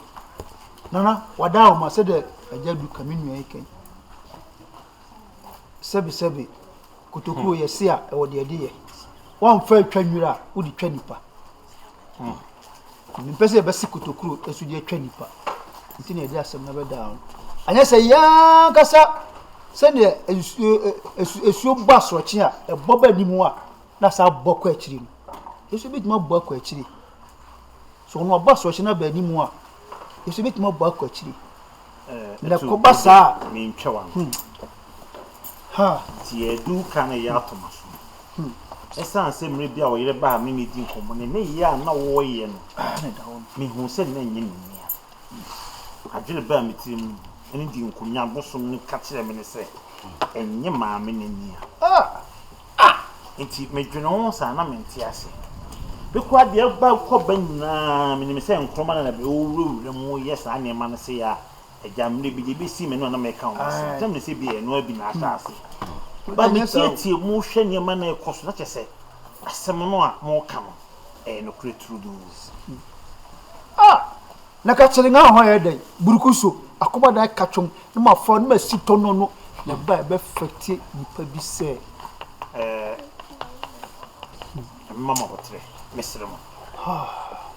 Nana, what down must say that I just do come in your ken. Sebi, Kutuku, yes, or the idea. One fair trenura would the trenipa. In person, Bessikutu, as with your trenipa. It's in a day, some never down. And I say, young Cassa. Send a so bus or chair, a bob anymore. That's our book actually. It's a bit more book actually. So no bus or not anymore. It's a bit more book actually. The Cobasa mean Chawan. Ha, Tia do can a yatomas. A son same maybe our year by me meeting common and a year no way and me who said name. I did bear me team. Anything could not bosom catch them in a say, and your mamma in near. It made you know, son, I'm in Tiasi. Because the about Coben, Minimis and Croman and the old rule, the more yes, I name man say, a jam may be seeming on a make count. Tell me, be a no be not assy. But the city motion your money cost not say, a seminar more common, and no create through those. Nakatching our higher day, Burukuso. Akoba da kachom na ma fo na sito no no na ba be fete nipa bi se mama hotre mesremo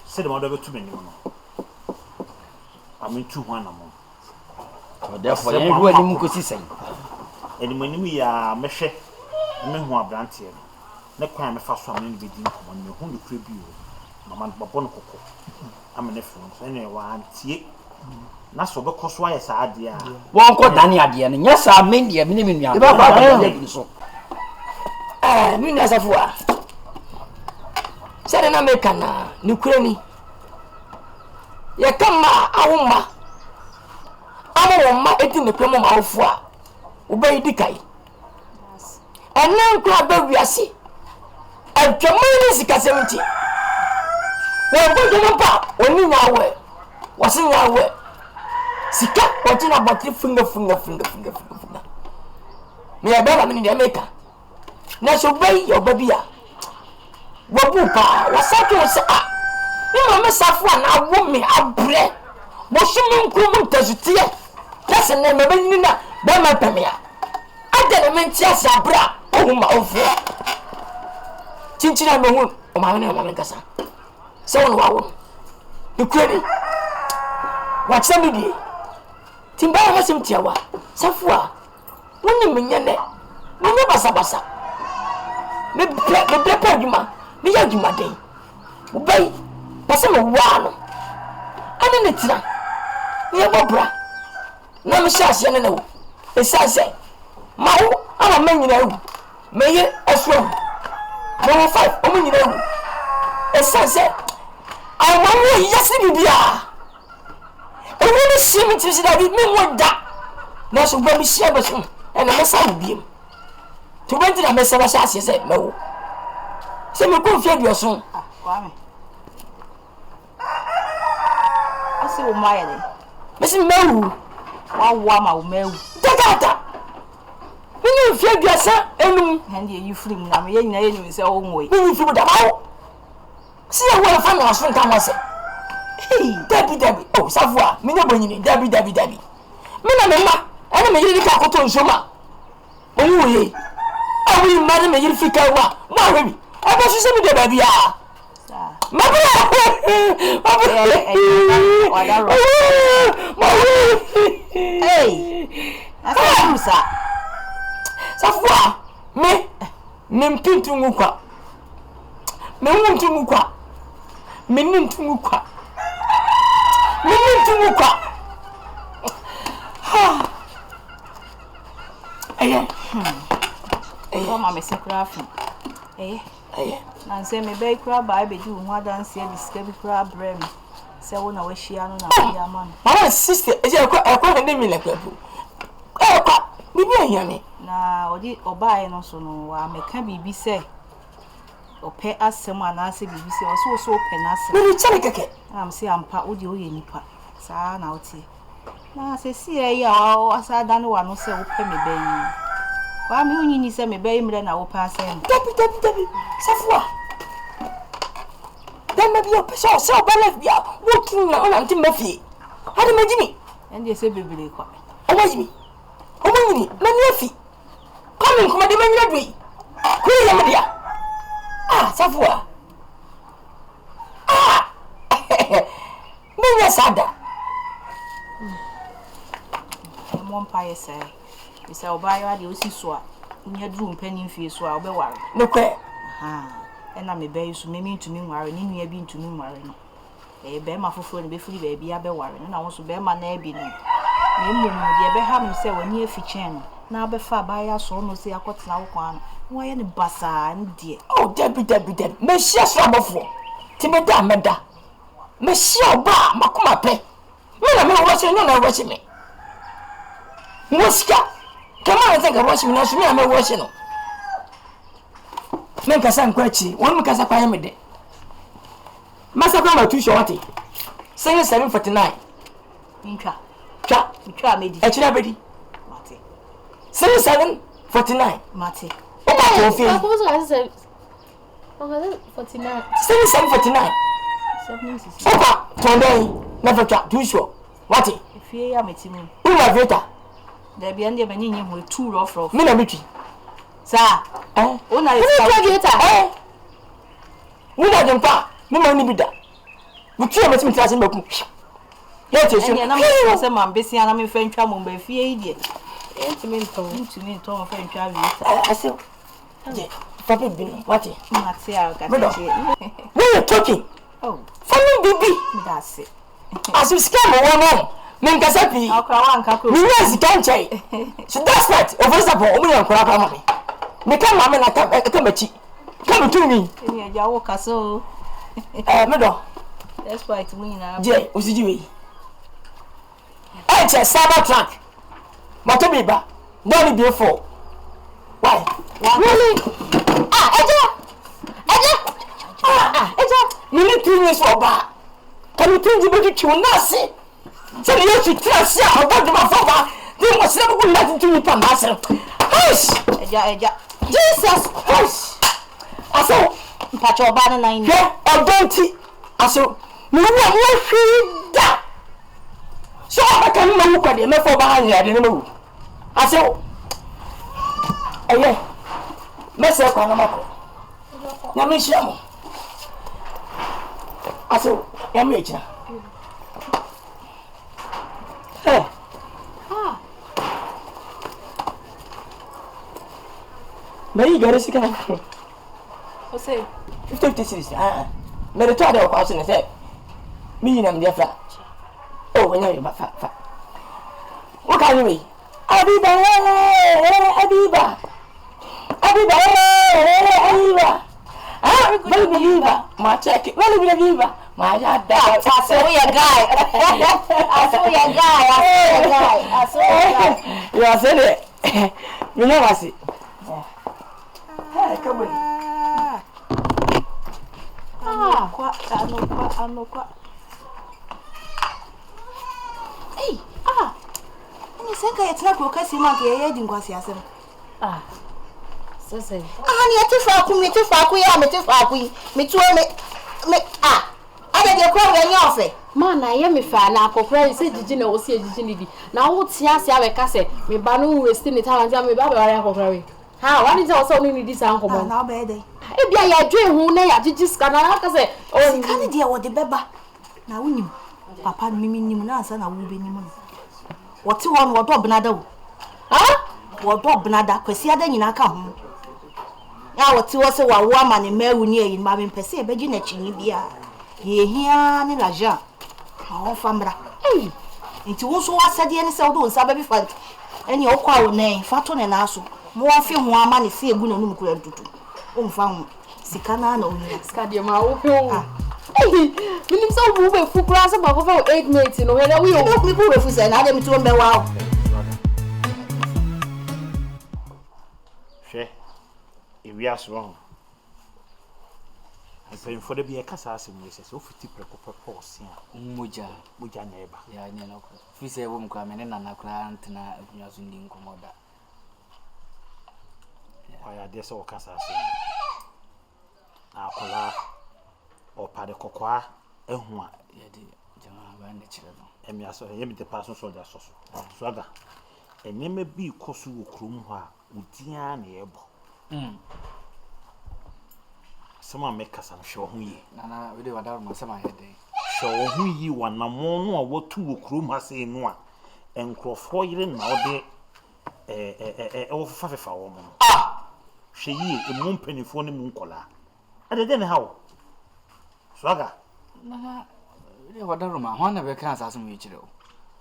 se de ma do betu menim no amintu hwana mo so therefore you go anim ko sisen eni manim ya mehwe me hu abrante ne kwan me fa so am ne be din ko me hu ne kure bi o mama babo no kokko amene fun so ne wa antie na so be koso aye sa ade a won ko dane ade ne nya sa men de me ne nua ba so mi na safua sere na me kana ni kurani ye kama awuma amoma edi ne kwemo ma ofu a ubai dikai enan kwa ba wiase atwamani sika 70 wo bodo no pa oni nyawe wase nyawe sika otina batri funga me ya baba mini de meka na so bai yo babia wabu pa wasake wose a ni mama safu na wo me abre mo shimi nkumu ntazutie kase na me bani na ba ma pamia adere me ntia se abra ohuma ofu chinchina me hu o ma ne mama nkasa se won wawo ikredi wacha mi die timba ma sim tiawa safu a woni menye ne me basa me prepare djuma me ya djuma den ubai pese me wa no ane ne tira me bobra na me sha ase ne wo esase mawo ama me nyina wu me ye asro me 5 o me nyina wu esase awo yasi bibia e woni simi tisi da bi me mo da na so gba mi sia baso e na me sa bibiem to benti na me se ba sha ase se me wo se me ko fie bioso kwame ase wo maye de me se mewu wa ma wo mewu tata me fie biasa enum hande yi film na me ye nyina ye nyum se wo ngoi me fi da bawo si e wo fa na so nta mo se hey dabi oh safua me nya bonyini dabi me na me ma ana me yiri ka koto nsoma owu ye awi ma na me yiri fika wa webi aba so se me de ba bia ma hey asa musa safua me mpintu ngukwa me wuntu ngukwa me nintu ngukwa mama me se kura fu na nse me be kura ba be di ho adanse e biska bi kura brem se wo na wa hia no na ya ma no mama sister e je ekwa ne mi le kwapu ekwa bibi ahia me na odi obae no so no wa meka bibi se ope asem anase bibi se so ope na asem me chele keke am se ampa odi o ye nipa saa na oti na se si e ya asa da no wa no se ope me ben wa mi unyi ni se me ben mre na ope asem dabi safua dan me bi ope so bala bia wo tun na ona nti mafie hadi majimi ende se bebele kwa o majimi o manyini mani afi come kuma de manyina dui ku ya media safua menya sada mo mpa yesa bisa obayo ade osi so a nya duru mpani mfie so a obeware ne kwe ena me bayi so memi ntumi nware ni nua bi ntumi nware no be ma foforo ne be firi be bia be ware no na wo so be ma na abi no me mmom de be ha me se wani afi chen na be fa ba ya so no se akotena wo kwan no wa ye ne basa ndie dabi me shia so abofo ti me da meda me shia ba makoma pe me na me wo se no na wo se me Muska kama nataka washi mimi nasumia ame washi no men kasa nkwachi wonu kasa kwa yemede masa kwa matusho wati 749 Ncha medi echira bedi mate 749 mate o ba to fi How was it? Okay, 49. 749 opa tondei never try tusho wati fie ya metimu uwa veta da bi ande mani nyi ho tu rough me na mitwi sa ona is ka una dempa me ma ni bida mutwe meti meti ase maku ye tesu na me se ma mbesi ana me fantwa mo ba fie yi de Ntumi nto mo fantwa wi ase je papa bi no wati mate a ka che we are talking family bibi that's it as you scam one men kasa pi akra wa nka ko mi yes kan chai so that's right over support o mu yan kora kora mami me kan mama na ka machi kan tu mi ni aja wo kaso me do that's why tu ni na je osiji we che cyber truck moto bi ba don be for why really eja mi ni 2 years for ba kan you think you be to nasi say you should trust ya about my father they must never go let to you pan master hush eja Jesus hush aso mpacho ba na nine odonti aso mi wo hwida so aka mi ma kwade me for ba han ya de me wu aso mese kwa na mako na mi shiamo aso ya mi echa May get a second. O say 50 cities. May the toilet of and say, me and dear fat. Oh, when you're fat. What can you mean? Abiba. Well, believer, my check it. Well, believer, my dad. I saw your guy. You are saying it. You know, I see. Hey, come on. Hey, you think I attack or Cassie Monkey, I didn't go see us. So say. And yet, if I could meet if I could, me too. I did your call when you offer. Man, I am a fan. I prefer to say, did you know, see a dignity. Now, what's here? See, I can say, me banu wasting the time and me baba. How? Why did you also need this uncle? Now, baby. If you are dream, who nay, I just cannot say, oh, can't dear what the beba. Now, we knew Papa, Mimi, Nimunas, and I will be Nimun. What you want, what dog Benado? Huh? What dog Benada, Quessia, then you not come. Now, what you also a woman in Mary near in Marvin Pesse, begging at Chinibia. Ye here, Nilaja. Oh, Fambra. Hey, it also was said the end of Sababy fight. And your call name, Faton and Asu. More film one man is see a good on to found Sicana no Scadiama. Hey, you so move full glass about 8 minutes in where we don't be good if we say, I didn't to me wow. She, if we are wrong, I say for the be a cassassin, we say so 50 purpose. Muja neighbor. Yeah, you know, if you say, won't come in and a client and you're soon commoda. I dare so cassassin. Akola or Padre Cocoa, and one, and the children. And me, I saw him the person soldier sauce. Swagger. And you may be Cosu Crumha with Diane Ebo. Someone make us, I'm sure who ye. Nana, we do without my summer head. Show who ye one, no more, no, what 2 Crum has in one, and crow 4 years now, over 5 woman. She ye a moon penny for the moon collar. And then how? Swagger. Nana, what the room, one of your cans as we each do.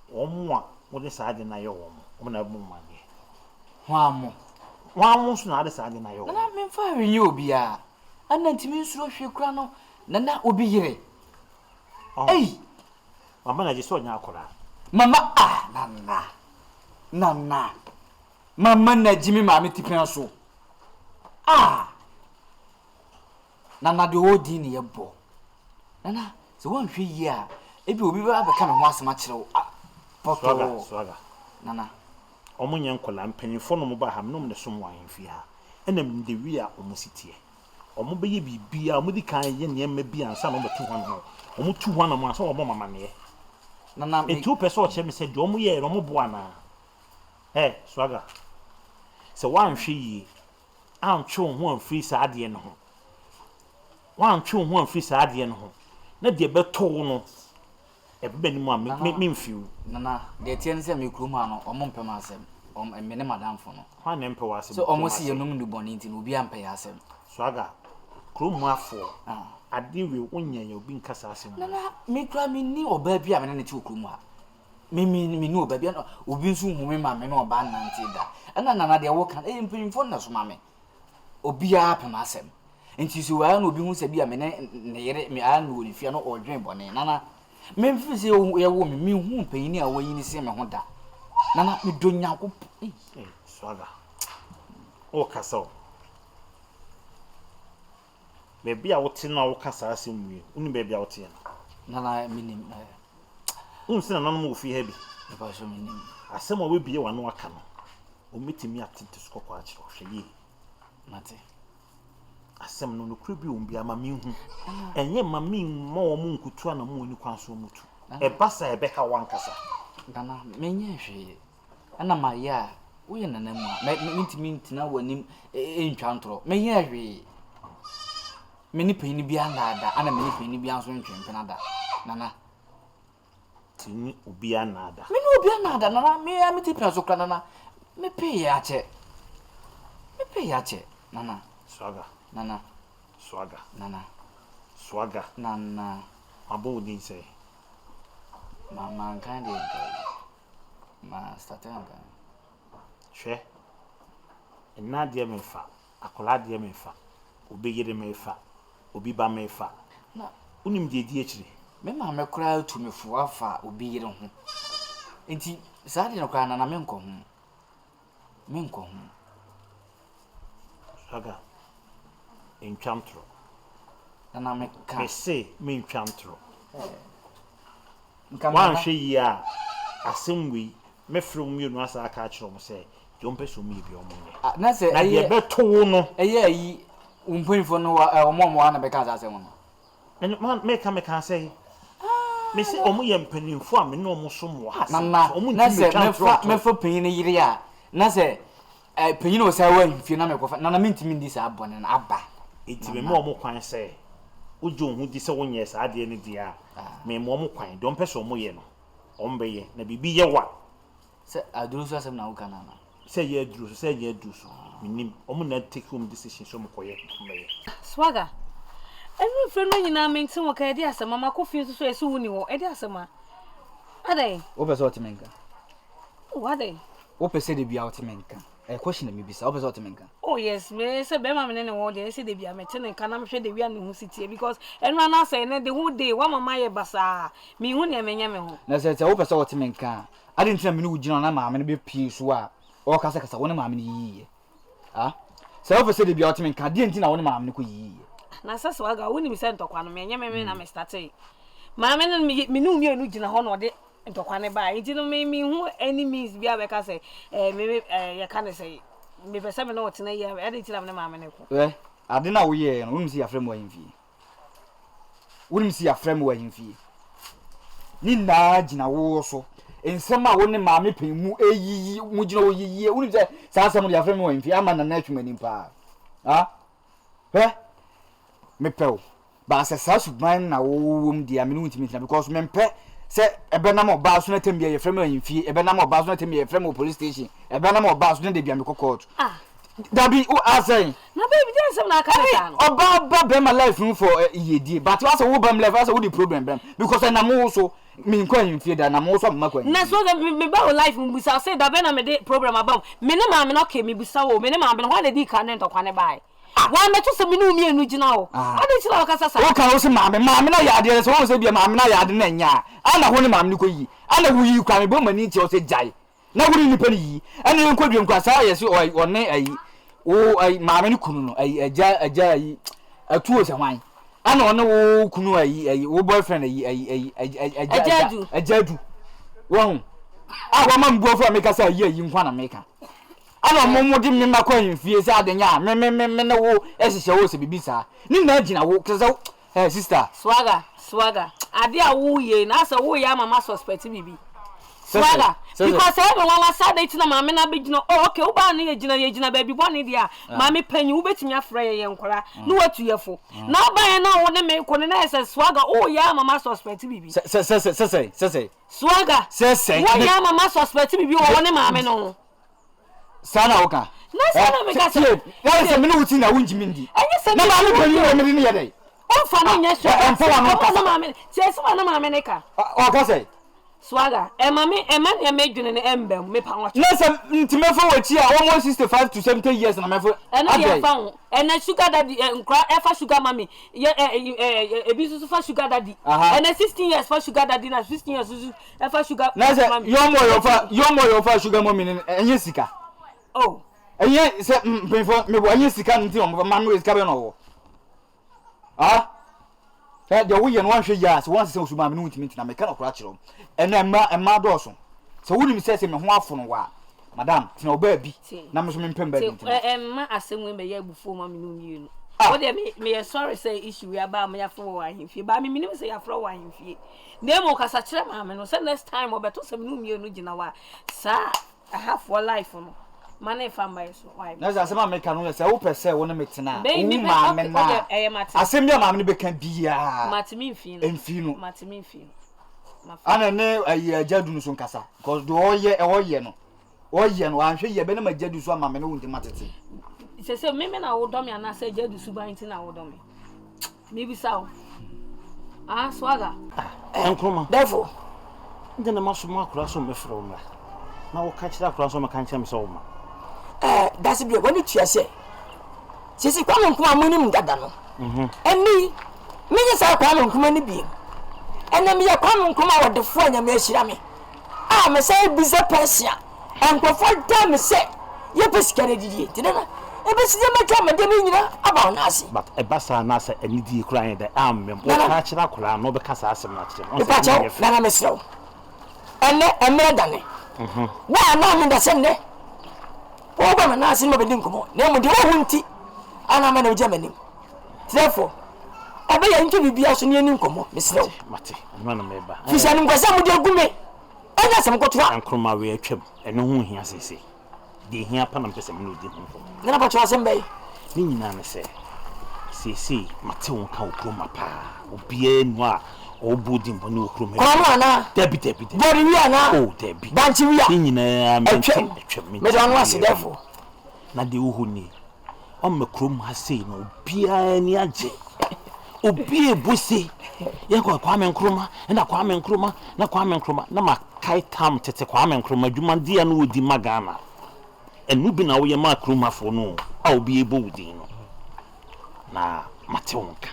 One more, what is I deny your woman of money. One more not decided in your. And I mean, firing you be a. And then to me, so she crown, Nana will be here. Hey, Mamma, I just saw now, Mamma, Nana. Mamma, Jimmy, Mammy, Tipiaso. Nana, the old dinner, bo. Nana, so 1 year, if you will be becoming once much. Swagger. Nana. Omunyan kola penny for no ba ham no the someone in fear. And them the we are almost here. Omo be bibia omudi kan ye ne ma bi ansa no betu ho no. Omo tu ho na mo ansa obo mama ne. Nana me 2 person che me say do omo ye omo bo ana. Swagger. So one hwe am twe ho am free sa ade no ho. Wan twe ho am free sa ade no ho. Na de beto no ebe ni mo me mfiu. Nana de tie nse me kroma no omo mpem asem. Me ne madam fo no. Hwan ne mpe wasem. So omo si yenum du boni nti no obi ampe asem. Swagger. Kroma afo. Ade we wonya ya obi nkasa asem. Nana me kra me ni oba bia me ne ti kroma. Me ni oba bia no obi nso hu me ma me no oba nante da. Ana nana de wo kan mpimfo na so ma me. Obi a apem asem. Nti so wa na obi hu se bia me ne yere me a no ni fia no odwen bone. Nana memfi se ye wo me hu panyin a wayi ni se me ho da. Nana me do nyanko. Swagger. O kasa. Baby a wote na wo kasa asem wi. Uni baby a wote na. Nana minim. Unse na nanu mo fi ha bi. E ba so minim. Asem a we bie wa no aka no. O metimi atinte skoko a kire hwe yi. Mate. Asem no kru bi ombi ama mi hu. Enye ma mi mo mo nkutu ana mo ni kwan so mutu. E basa e beka wankasa. Nana menye hwe. Ana ma ya wo ye nana mu a mentimi ntina wanim entwa ntoro. Menye hwe. Meni pe ni bia nada ana meni pe ni bia so ntwempena da. Nana tini obi anada. Meni obi anada nana me ya meti pe so kra nana. Me pe ya che. Nana. Swaga. Nana. Swaga. Nana. Swaga. Nana. Abo din say. Mama kind of ma statanga. Hwe. Enna de me fa. Akola de me fa. Obi yire me fa. Obi ba me fa. Na unim de di akire. Me ma me kra tu me fu afa obi yire ho. Enti saa de no kra na me nkɔ ho. Me nkɔ ho. Swaga. Entwantro. Na me ka. Me say me ntwantro. Wan hwe yi a asɛmwi me from you no asa aka kyerɛ mo sɛ de on pɛso mi bi omo na sɛ na de beto no ɛyɛ ayi umpunifo no ɔmo na bɛka asase mo no ɛn man me ka sɛ me sɛ ɔmo yɛ mpanimfo a me no ɔmo so mo ha ɔmo na sɛ me fa panyin yiri a na sɛ panyin o sɛ wa mfie na me kɔfa na me ntimi ndi sa abɔ ne na aba enti me mo ɔmo kwan sɛ ojo hu di sɛ wonyɛ saa de ne dia me mo ɔmo kwan de on pɛso ɔmo yɛ no ɔmo bɛyɛ na bibi yɛ wa sɛ aduru so asɛm na wo kana na sɛ yɛ aduru so sɛ yɛ aduru so minim ɔmo na take home decision so mo kɔyɛ mbɛyɛ Swaga ɛnu fɛ no nyina me ntin wo ka ɛde asɛm ma kɔfie so ɛso hu ni wo ɛde asɛm a adai wo pɛ sɛ ɔtemenka wo adai wo pɛ sɛ de bia ɔtemenka question na me bisa wo pɛ sɛ ɔtemenka oh yes me say be ma me ne wo de say de bia me te ne kana me hwɛ de bia ne hu sitie because ɛnu na say ne the whole day wa mama yɛ basa me hu ne me nya me ho na sɛ wo pɛ sɛ ɔtemenka ade ntina me ne wo gina na maame ne be pie so a o kasa kasa wo ne maame ne yiye ah sɛ wo pɛ sɛ de bia ɔtemenka de ntina wo ne maame ne ko yiye na sɛ Swaga wo ni me sɛ ntɔkwa no me nya me na me start maame ne me ne unu enu gina hɔ no de ntɔkwa ne ba nti no me hu any means bia be ka sɛ me ya ka ne sɛ me pese me no tena ye e dey tira me maame ne ko ade na wo ye no wonim si afrem wa himfie wonim si afrem wa himfie ni na gina wo so ensem a wo ne maame pen mu eyiyi mu gina wo yiyi wonim se saa asem de afrem wa himfie ama na na atwuma nim pa ha me pew ba se saa suban na wo wom dia me no ntimi tina because me mpe se ebe na mo ba so na tembe ye frem ahimfie ebe na mo ba so na tembe ye frem police station ebe na mo ba so na de bia me court dabi o asay na baby dey some na ka ta oba be my life for yedie but you say wo bam life say wo the problem bam because na mo so me nko ahimfie da na mo so ma kwa na so me ba life mu bisa say da be na me de problem about me ne ma me no ke me bisa wo me ne ma me ho na di ka ne ntokwa ne bai wa me to se me no mi enu gina wo ade chira wo kasa sa wo kan wo se maame na ya ade so wo se bia maame na ya ade na nya ana ho ne maame ne ko yi ana wo yi kwa me bo mani nti wo se jai na wo ni pani yi ana nko dwem kwa sa ye se o ne ayi wo ayi maame ne kunu no ayi aja ayi atuo se hwan ana one wo kunu ayi wo boyfriend ayi ajadu wo hu a wo ma mbuo fo ameka sa ayi nkwa na meka ana momo di me makwa himfie se adenya me ne wo ehihye wo se bibisa ni na gina wo kesa sister Swaga ade a wo ye na asa wo ya mama suspect bibi Swaga because every one say dey tina mama na begina oh okay wo ba na ye gina baby boni dia mama panyi wo betimi afra ye nkora na watu yefo na ba ye na wo ne me ko ne na say Swaga oh ya mama suspect bibi say Swaga say wo ya mama suspect bibi wo ne mama no sana woka na sana me ka say na say me no wuti na wunjimi ndi na ma me panyi wo me ni ye dai o fa no nya so na mama say so na mama ne ka o ka say Swaga mama e medwene ne embem me pa nwacho na say ntimefo wachi a almost 65 to 70 years na mefo na ye fa ho na sugar daddy nkra e fa sugar mami ebi so fa sugar daddy na 16 years fa sugar daddy na 16 years e fa sugar mami na say yo fa sugar mami enye sika oh enye se mpefo me bo enye sika nti o ma no sika be no wo de wo ye no anhwe ya se won se osuma me no ntimi ntina me ka na kora kire ena emma doso se woni mi se me ho afo no wa madam tina oba bi na me so me mpem ba bi ntina emma asemwe me ya bufo ma me no mienu o de me sorry say issue we aba me ya fo wa ahimfie ba me minim se ya fro wa ahimfie na mo kasa kire ma me no say next time obeto se me no mienu gina wa sa I have for life no mane famba yeso why na za sema make no say wo pese wo ne metena wo ma me na asem dia ma me be kan bia matimi mfino matimi mfino ana ne ayi ajadu no so nkasa because do oye no anhwe ye be na majadu so ama me no wonti matete say me na wo dom ya na say Jedu suban tin na wo dom. Me bi saw. Ah, Swagger. Enkroma. Therefore, then the mushroom akura so me from na. Na wo ka kira akura so me kan me so ma. That's be when you say. Sisi kwa nkuma mu ni mdada no. Eni me say kwa nkuma ni bi. Ena me kwa nkuma wo defo anya me ahira me. Ah, me say biza pensia. Enkofo da me say ye pesikare didie. Tinana. Ebe si me twa me de me nyina aba na ase. But e basa na say anidi kura yen da am me. Wo ka kira akura no be kasa asem na kire. On say na me sew. Ene emre dane. Wa na me da sem ne. Wo ba na ase me be dinkomo. Na mu de wo hunti. Ana me na Germany. Therefore, ebe ya nke bibia so ne ani nkomo. Me sew. Mate. Ma na me ba. Fisa ni ngwasa mu de gume. Enya sem ko twa. Ankroma we atwam. Eno hu hia sese. De hia pa na mpese me no di hu. Na ba twa sem bay. Ni nyina ne se. Sese mate won ka okroma pa. Obia nu a obudin bo ne okroma. Kono ana. Debi. Bori wi ana. Oh, debi. Banchi wi a. Ni nyina me atwam. Me do anu ase therefore. Na de uhu ni. O me krom ha sei no obia ni age. Obi ebusi ye kwa Kwame Nkrumah na Kwame Nkrumah na makai tam tete Kwame Nkrumah dwuma dia no odi magana enu bi na wo ye ma Nkrumah fo no a obi ebo udi no na mate wonka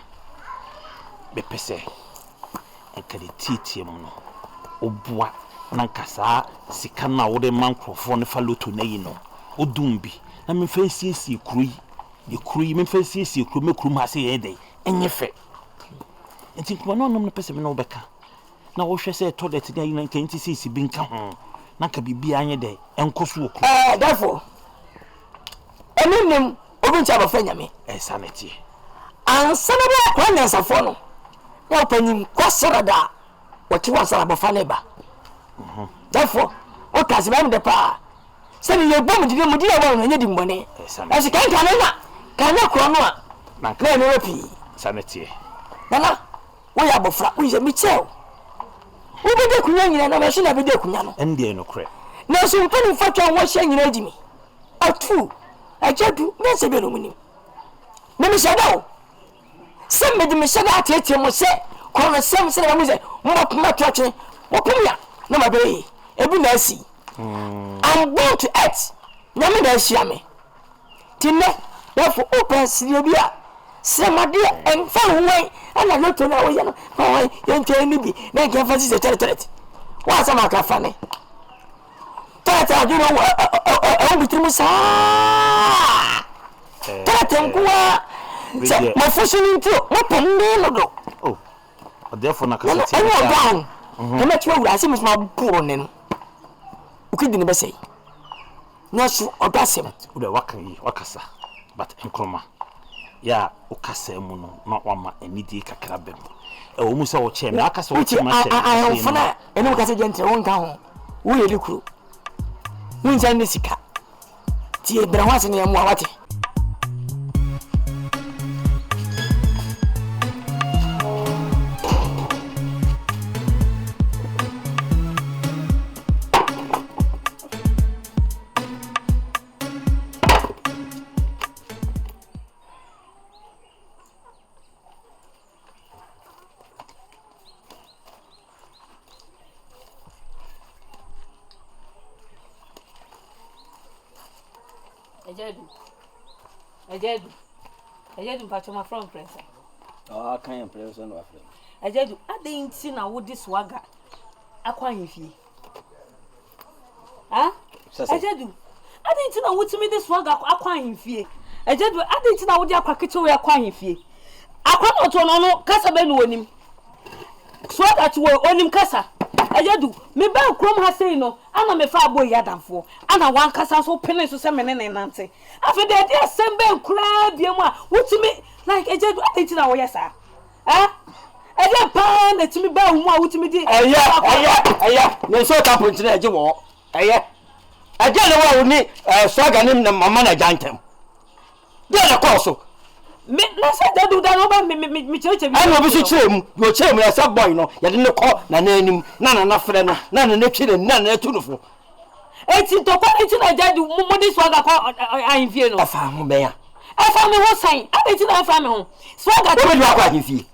be pese enkade titie mu no obua na nkasa sika na wo de mankrofo ne fa loto na yi no odumbi na me fa siesie kurui ye kurui me fa siesie kuru me Nkrumah se ye dey enyefe enti kuma no nom no pese me no beka na wo hwe se toilet dia yin kan ti sisi bi nka ho na ka bibia anye de enkoso oku therefore enim obi ncha ba fanya me sanity ansana ba kwa nyansa fo no ya panim kwasara da wati wasara ba fa ne ba therefore o ka se ba me de pa se ni ye bom di mu di ba no nya di mbone ase kan kan na kan na kro no a na ne repi sanity nana wo ya bofra wo je mi cheo wo be de kunya nyina na me so na be de kunya no ende no kre na so mpani fatwa wo hye nyina agimi atu ajadu me se be no munim me mi shada se me de me shada atete mo se ko na sem se na mo se mo kuma twache wo kumya na ma be ebu na asi I'm going to earth na me na asia me tinne therefore open sirio bia semade enfa huwe ana loto na wo ye no ho yente ni bi na nke fa sise teret wa sama ka fa ne tata ju no o bitirimu sa tata nkuwa se mo fushini ntio mo pambe no do oh therefore na ka sete ene down ene twa wura se misma buru ne no ukidi ne bese na su odasem ude wakasa but Nkrumah ya ukasa mu no na wama enidi kakra bem e wo mu se wo che me akasa wo che ma che ai fona ene ukasa gentre won ka ho wo ye likuru won jan ne sika ti e bra wase ne mu awate Ejedu mpacho ma from press. Ah, kan yan press no afre. Ejedu ade nti na wo dis waga akwa hifie. Ah? Ejedu ade nti na wo timi dis waga akwa hifie. Ejedu ade nti na wo di akwa kecho we akwa hifie. Akwa no to no kasa be no onim. Swaga to onim kasa. Ejedu me ba krom ha sei no ana me fa abo yadamfo ana wan kasa so pene so se mene nante afi de dia sembe nkura bia mu a wutimi like Ejedu atenti na wo yesa eje pa na timi ba hu mu a wutimi di eye ne so ka punti na eje wo eye eje le wo ni Swaga ni na mama na jantem de na koso me na se Ejedu da no ba me cheche bi ana obi so chemu yo chemu ya sa boy no ya de ne ko na nanim na frɛ no na twire na tunufo eti to kwa eti na Ejedu mo di Swaga ko ahimfie no afa ho ben ya afa me ho san abeti na afa me ho swaga obi do akwa himfie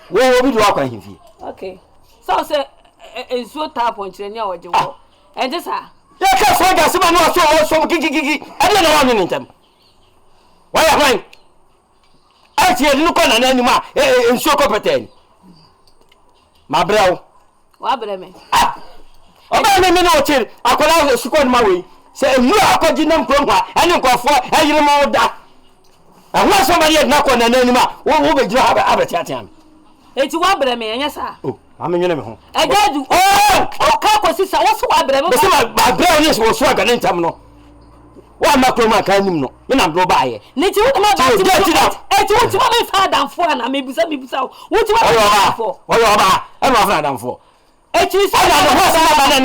wo obi do akwa himfie okay so say ensuo tap on kire ni a woje wo enje sa ya ka swaga se ma no so gigi ade na wa me ntem wa ya hwan ati edi no kona na anima ensuo kopeten ma brɛw wa brɛ me oba me no chiri akola sukon ma we se enu akoji na mpro hwa ene nkofo ayire mo da ahwa so ma ye na kona na anima wo be jira abeti atiam eti wa brɛ me enya sa oh amenyene me ho agadu o ka kosi sa wo so wa brɛ me be se ma brɛw ni so so aga ntam no wa ma kro ma ka nim no me na bro ba ye ni ti wo ma ba ti eti wo ti ma me fa damfo na me busa wo ti ma damfo wo yo ba e ma fa damfo eti sa na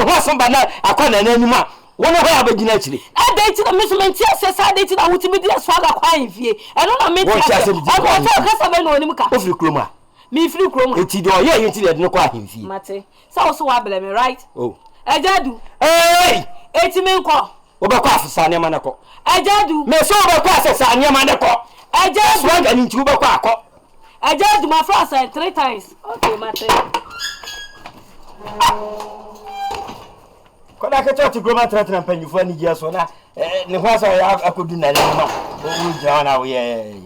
ho so ba na akona na anima wo no ho abagina akire ade ti na me so menti asesa ade ti na wo ti bi dia so aga kwa enfie eno na me ti ase o ko ka sa be no onim ka o free kroma me free kroma eti do ye yin ti de no kwa enfie mate sa wo so wa bele me right oh ajadu eti me nko obekwa afisa ne manako ajadu me so obekwa asesa ne manako ajadu swaga ni nti obekwa akọ ajadu my friend said 3 times okay mate koda ka choti groma tratra mpanyufo ani gia so na ne ho asa ya akodu na le ma o jira na wo ye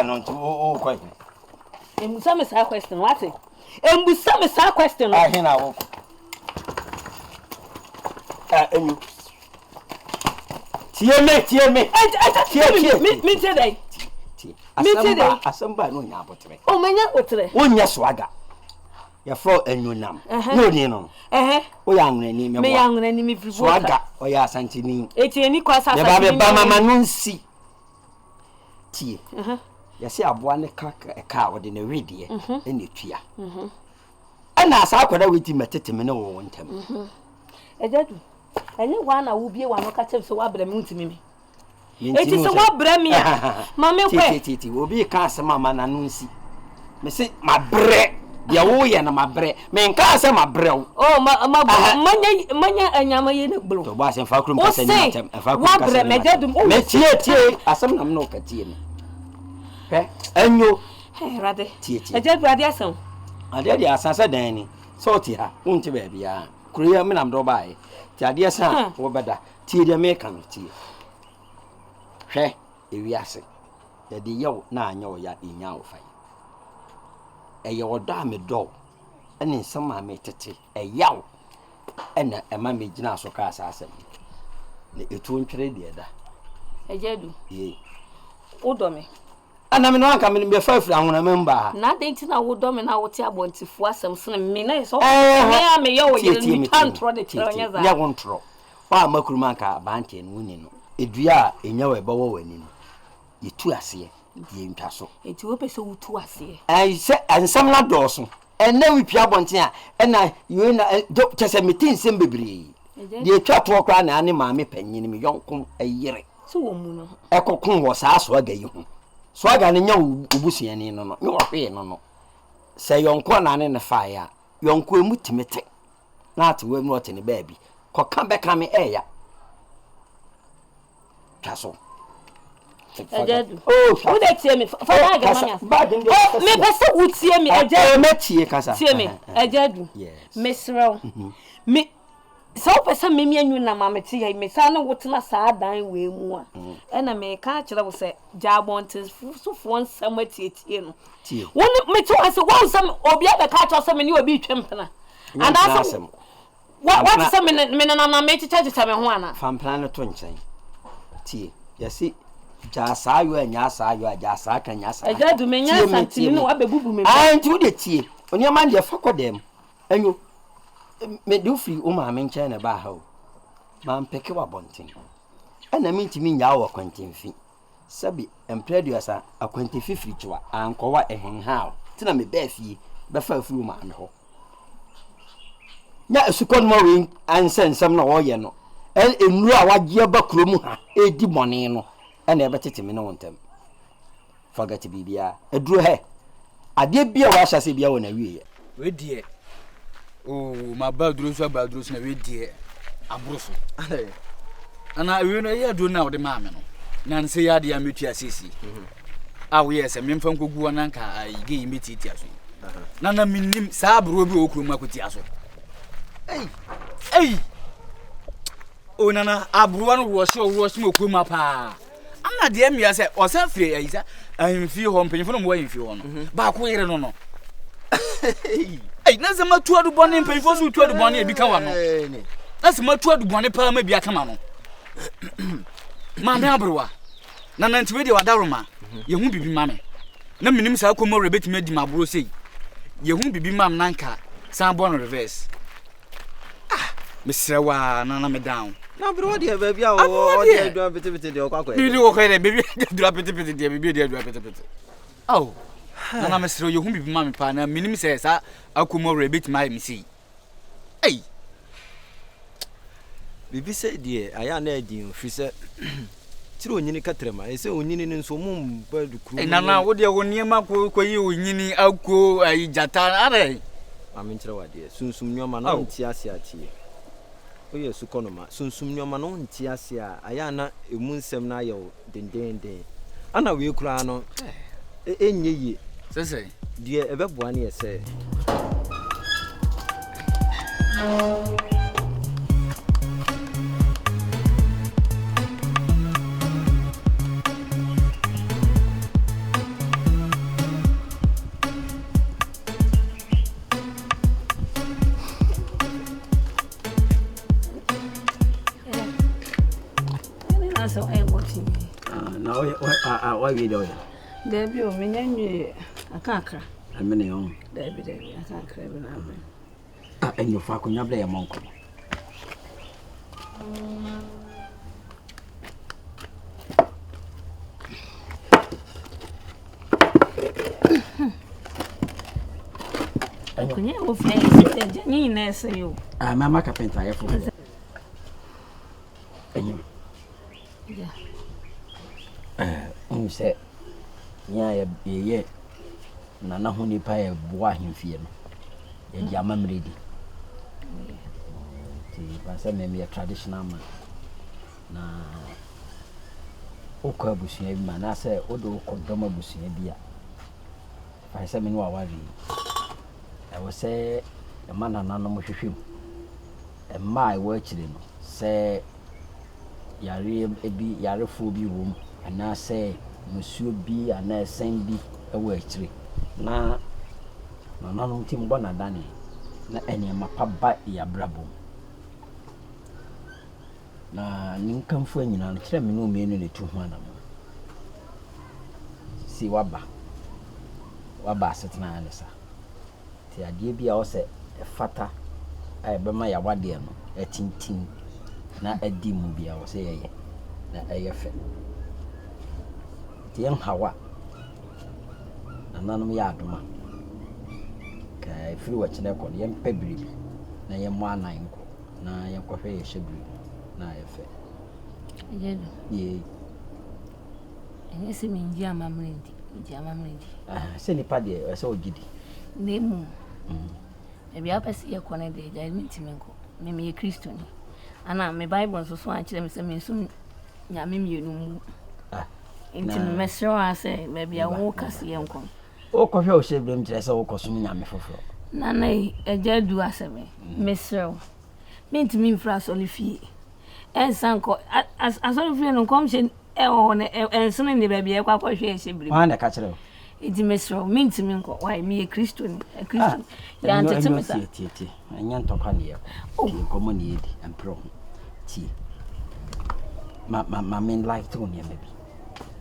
no o quite embusa me sa question what embusa me sa question hina wo enyu tie me me today asamba no nya abotre o manya otre wonya swaga ya fro enyunam no ni no o ya nwani me ya nwani me free swaga o ya asantini etieni kwa sasa ba mama no nsi tie ya se aboa ne ka wo de na wedie ene tua ana asa akwada weti metete me ne wo ntam ejadu enye wa na wo bie wa no ka chem so wa bra me ntimi me eti so wa bra me ma me kwe titi obi ka asema ma na no nsi me se ma bre dia wo ye na ma bre me nka asema bre wo oh manya anyama ye na gblo to ba se fa krum ka se ni ntam fa krum ka se me ejadu me tie asem na me no ka tie me enyo rade tie ejadu ade asan ade asan dan ni so ti ha unti ba bia kuruya me nam do bae ti ade asan wo beda tie de me kan tie hwe ewiase ya de yew na anya wo ya nya wo fai eye wo da me do ene nsama me tete eyaw ena ema me gina so ka asasem le etu ntwere de da ejadu odo me ana me no anka me be fa fira hona memba na de nti na wodo me na wote abontifo asem so me na so me ye wo ye ni tantro de tronya za ya wontro wa makuruma anka bante no ni no edua enya we bawo wani no yetu ase die ntwa so eti wo pese wutu ase se ansam na doso ena wi pia bonten a ena yo na tese metin sem bebre die twa to kra na ane maame panyin me yonko ayire so wo mu no ekokon wo saa so aga yi ho so aga ne nya obusuani no no me wo hwe no se yonko na ne fa ya yonko emu timete na ate we mu ote ne baabi koka beka me eya taso ejadu wo de tie me fa na ga mama me pese wo tie me ejadu me tie kasa tie me ejadu me srew me so pese me mi anyu na mama tie me sa na wotena saa dan we mu a ena me ka kire wo se jabontes so fo nsam tie no woni me to ase wo nsam obi aba ka kire so me ni obi twempena and aso what say me na me chicha me ho ana fam plan no to nchen tie yesi ja saa yo anya saa yo ja saa kan nya saa ejadu me nya santimi no abebubu me nti wo de tie oni ma de fa kodem enyo me do free o ma me nchen na ba ha o ma mpeke wa bonten ana me ntimi nya wo kwantemfi sabi employer akwantemfi free chiwa ankowa ehenha o tina me ba fie be fa free ma me ho nya esukon mo we ansensam na wo ye no enuru a wagie ba kromu ha edi bone no ɛna ɛbɛtete me ne wo ntam forget bibia aduro he ade bia wa hyase bia wɔ na wie we die ma ba duro so ba duro so na we die aburo so ana we no ye aduro na wo de ma me no na nse ya de ya metua sisi a wo ye se me mfa nkogu na nka ige yi metiti aso na na minim sa aburo bi okuru makoti aso ei o nana aburo no wo se okuru ma pa amna de amia se o se fie ayisa ahimfi ho mpanyifo no mo ahimfi ho no ba ko yere no ei na zama tu adu bone mpanyifo so tu adu bone e bi ka wa no na zama tu adu bone pa ma bi aka ma no ma me abrowa na nanti we de wadaroma ye hu bibi ma me na minim sa ko mo rebetime di ma bro sei ye hu bibi ma me nanka san born reverse Mr. Wa na me down. Na bro de baby a o de do pete de okwa Bibi wo kwere baby do pete de baby de do pete. Oh. Na Mr. Ye hu bibi ma me pa na minim se sa akomo rebetime me sei. Ei. Bibi se de aya na adi ofri se tiro onyini katrema ese onyini ni nso mum ba du kru na wo de wo niema ko yi onyini akko ayi jata are aminkire wade sunsum nyoma na nti ase atie oye su konoma sunsum nyoma no nti ase a aya na emu nsem na ayo dendenden ana we kura no enye yi sese die ebeboa ne ese So I watching. Now why we do it? There be o menyanwe akakra. Amene on. There be akakra be na amen. And you fa kunya ble yamonko. Kunya wo fa ese nyi na ese yo. Mama carpenter ya fu. Enyi. Yeah. Say, yeah, ye na na huni pa e boa himfie no. Ye di amamredi. Ti ba se me me traditional man. Na okwa abusuya bi ma na se odo kodoma abusuya bi a. Fa se me no awari. E wo se e mana na no mo hwehwem. E ma e wo akire no. Se yare ebi yare fo bi wom ana se musuo bi ana sen bi ewo akire na no tim bona dane na ene mapa ba ya brabo na ninkamfo anyina no kire me no me no ne tu ho ana si waba asetena alesa ti ade bi a wo se fata ai be ma ya wade no etintin na adi mu bia wo se yeye na eyefe ti en hawa na nanum ya adoma ka ifiri wa chine ko ye mpebiri na ye mo anan ko na ye kohwe ye hyebiri na eyefe yedo ye enesi minji amamrendi se ni pa de se ogidi nemu ebi apesi ye kone de ja mitimenko me ye Kristo ni ana me Bible so ankyere me se me sum nyame mienu mu enti me mesro ase me bia wo kase ye nkom o kohwe o shebrem kyere se wo kosum nyame foforo na na eja du ase me mesro me enti me mfra so le fie ensanko asofie no kom she e ho ne ensene ne ba bia kwa kohwe e shebrem wa na ka kyere enti mesro me enti me nko why me ye Kristo ni Kristo ya ntete me sa tie anya ntokwa ne ye ko komo ne yedi empro ti ma men like to ne maybe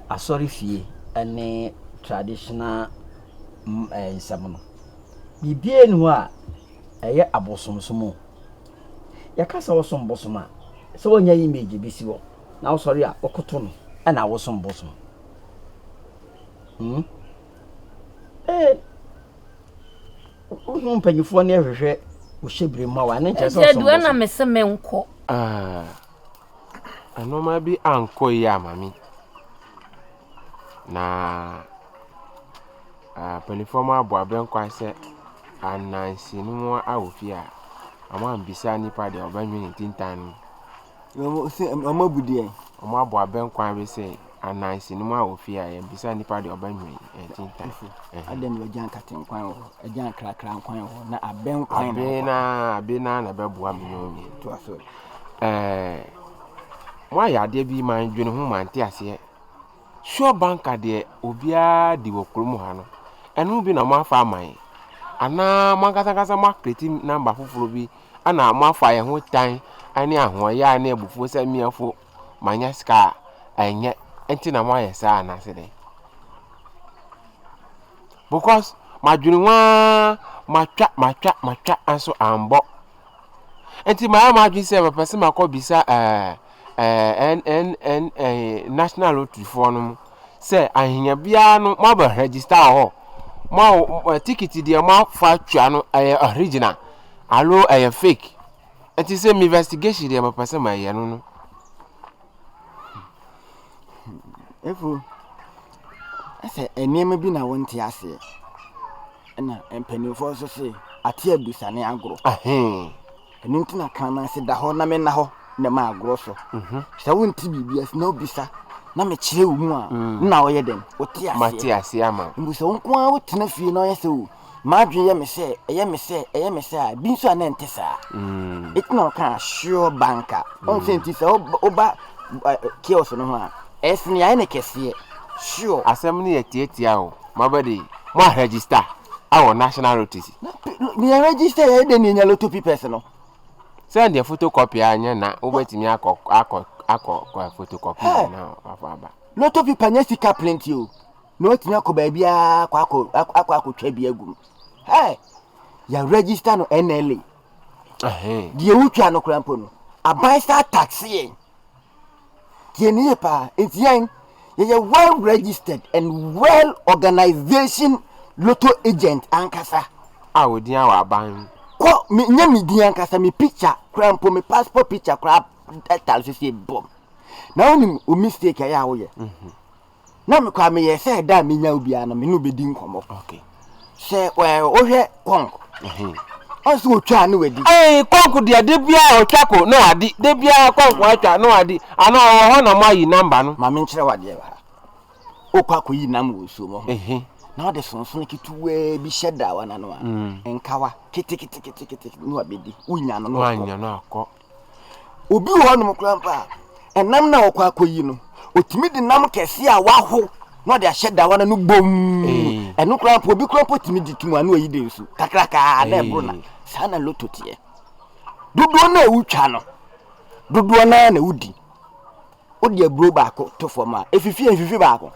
asori fie ene traditional nsamono bibie nu a eye abosomsomo ya kasa wosom bosoma so wonya image bi si wo na osori a okoto no na wosom bosom mpanyifo ne hwehwe wo hyebire ma wa ne nkyese wosom bosom na mese menko anoma bi anko ya mami na paniforma abo abenkwa se anansi no awofia ama mbisa nipa de obanwe tintan no se amabudie ama abo abenkwa be se anansi no awofia ya mbisa nipa de obanwe tintan adan we jan katen kwan ho ajan krakra kwan ho na abenkwa abena na beboa me no mi to aso mo ya de bi man dwene ho mante ase sure banka de obia di wokrom ha no enu bi na mo afa aman ana mankasa ma kreti number fufuro bi ana mo afa ye ho tan ani ahoya na ebufu se miafo manya ska enye enti na mo ayesa na se de because madwene matwa anso ambo enti madwene se pese makobisa national lottery for no say ahenya bia no mo ba register ho mo ticket dia mo fa twa no original allo fake enti say investigation dia pese ma ye no efo ase enema bi na wonte ase na empanifo so se ate abusane agro enu ntina kan na se da ho na me na ho na ma agro so se wonti bibia se na obisa na me kire wo mu a na wo ye den oti ase mati ase ama mbuso wonko a wotena fie na ye se wo madwe ye me se a bi nso ana ntesa etina kan sure banka on se ntisa oba kiosk no ho a esni ya ne kese sure asem ni yetiatia o mabadi mo register our national notice ni register ye de ni nya lotto papers no send your photocopy anya na obetimi akọ photocopy na afaba lotto paper nya sika plenty o no otinya ko ba bia akọ twa bia gum ya register no NLA die wutwa no krampo no abaisa taxi tieni pa entian ye well registered and well organization lotto agent ankasa awodin awa ban ko nya mi din ankasa mi picture krampo mi passport picture crap tal se bom na oni o mistake ya wo ye na me kwa me ye se da me nya obi ana me no be din komo okay se o hwe konk aso otwa na wadi konk de bia otwako no adi de bia konk atwa no adi ana ho na mayi number no ma me nkire wade wa okwa yi nam wo so mo na de sonson kituwe bi sheda wana no enkawa kiti no abedi unya no akọ obi ho no mkrampa enam na okwa yi no otimi de nam kese a waho no de sheda wana no bom enu krampa obi krampa otimi de tumu anu yi de su kakraka na ebro na sana lototie dodo na ewutwa no dodo na udi odi ebro ba ko to forma efifi ba ko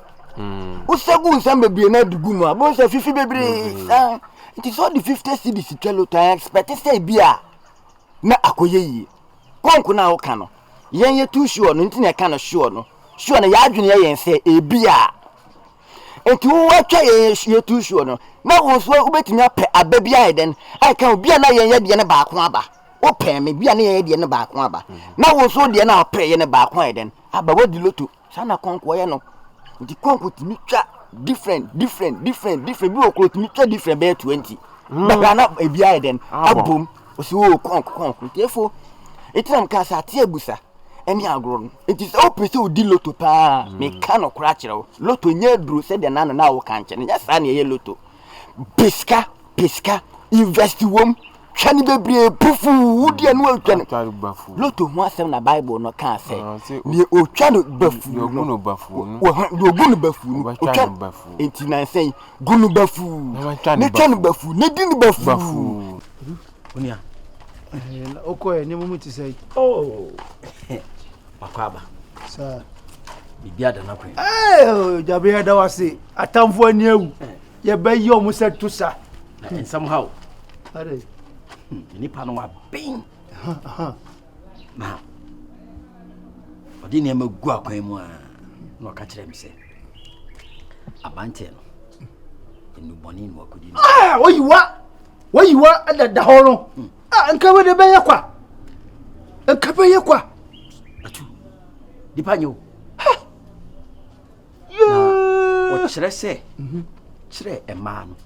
usegu nsambe bi na dugu mu abo se fifi bebre it is all the 50 cedis twelo to expect say bia na akoye yi konku na oka no yen ye too sure no nti na ka no sure no ya adwene ye yen se ebia enti wo atwa ye too sure no na wo so ubetimi apɛ aba bia eden ai kan bia na yen ye de ne ba ko aba wo pɛ me bia na ye de ne ba ko aba na wo so de na apɛ ye ne ba ko eden aba wodi loto sana konku ye no the konku timi twa different bi okro timi twa different be 20 ba na ebia eden abom o si wo konku tefo etinam ka sa tie busa eni agro no it is o pese o di loto pa me ka no kra kire loto nya duro se de na wo kan kire nya sa na ye loto piska invest wom twani bebre pufu wudi anu atwa loto ho asem na bible no kan se ni otwa no bafu no bafu no wo gunu bafu no otwa bafu enti na sen gunu bafu ne twa no bafu ne di no bafu onia okoye ni mumu ti say makwaba sa bibia da na kwen jabe da wase atamfo ani ewu ye bayi o musa tusa and somehow are ni pa no wa bin na odi ne magu akwan mu a no ka kire mi se abante no enu boni no akudi wayiwa adada horo nka we de beye kwa nka beye kwa atu dipa nyo kyerɛ sɛ kyerɛ ɛmaa no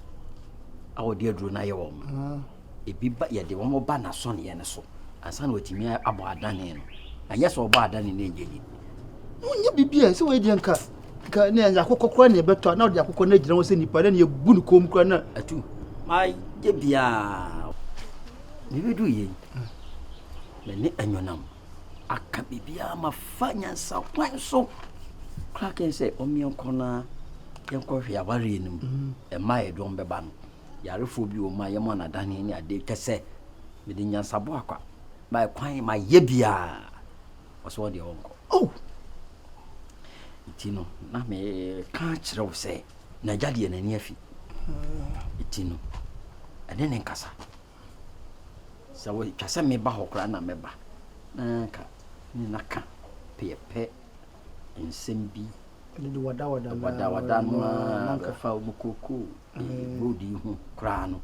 a wɔde aduro no ayɛ wɔn ebi ba yɛde wɔn ba n'asɔneɛ no so ansa na wɔtumi abɔ adane no anyɛ sɛ ɔbɔ adane no ɛnyɛ ni wonyɛ bibia sɛ wɔadi nka ne ɛnyɛ akokɔ kora ne ɛbɛtɔ na wɔde akokɔ no agyina hɔ sɛ nipa na ne yɛbu no kom kora na atu mayɛ biaa mebɛdu yɛ mene anwonam aka biribiaa mafa nyansa kwan so kora kɛn sɛ ɔmeɛnkɔ no yɛnkɔhwɛ awareɛ no mu ɛma yɛdɔm bɛba no yarefoɔ bi wɔ mu a yɛmɔ anadane ne ade kɛ sɛ mede nyansabɔ akwa makwan mayɛ biaa ɔsɛ wɔdeɛ wɔnkɔ nti no na meka kyerɛ wo sɛ nagya deɛ n'ani afi nti no ɛne ne nkasa sɛ wɔtwa sɛ meba hɔ koraa na mɛba na ka ne naka pɛyɛpɛ nsɛm bi wada no a nkɛfa wo mu kookoo bɔɔdi ho koraa no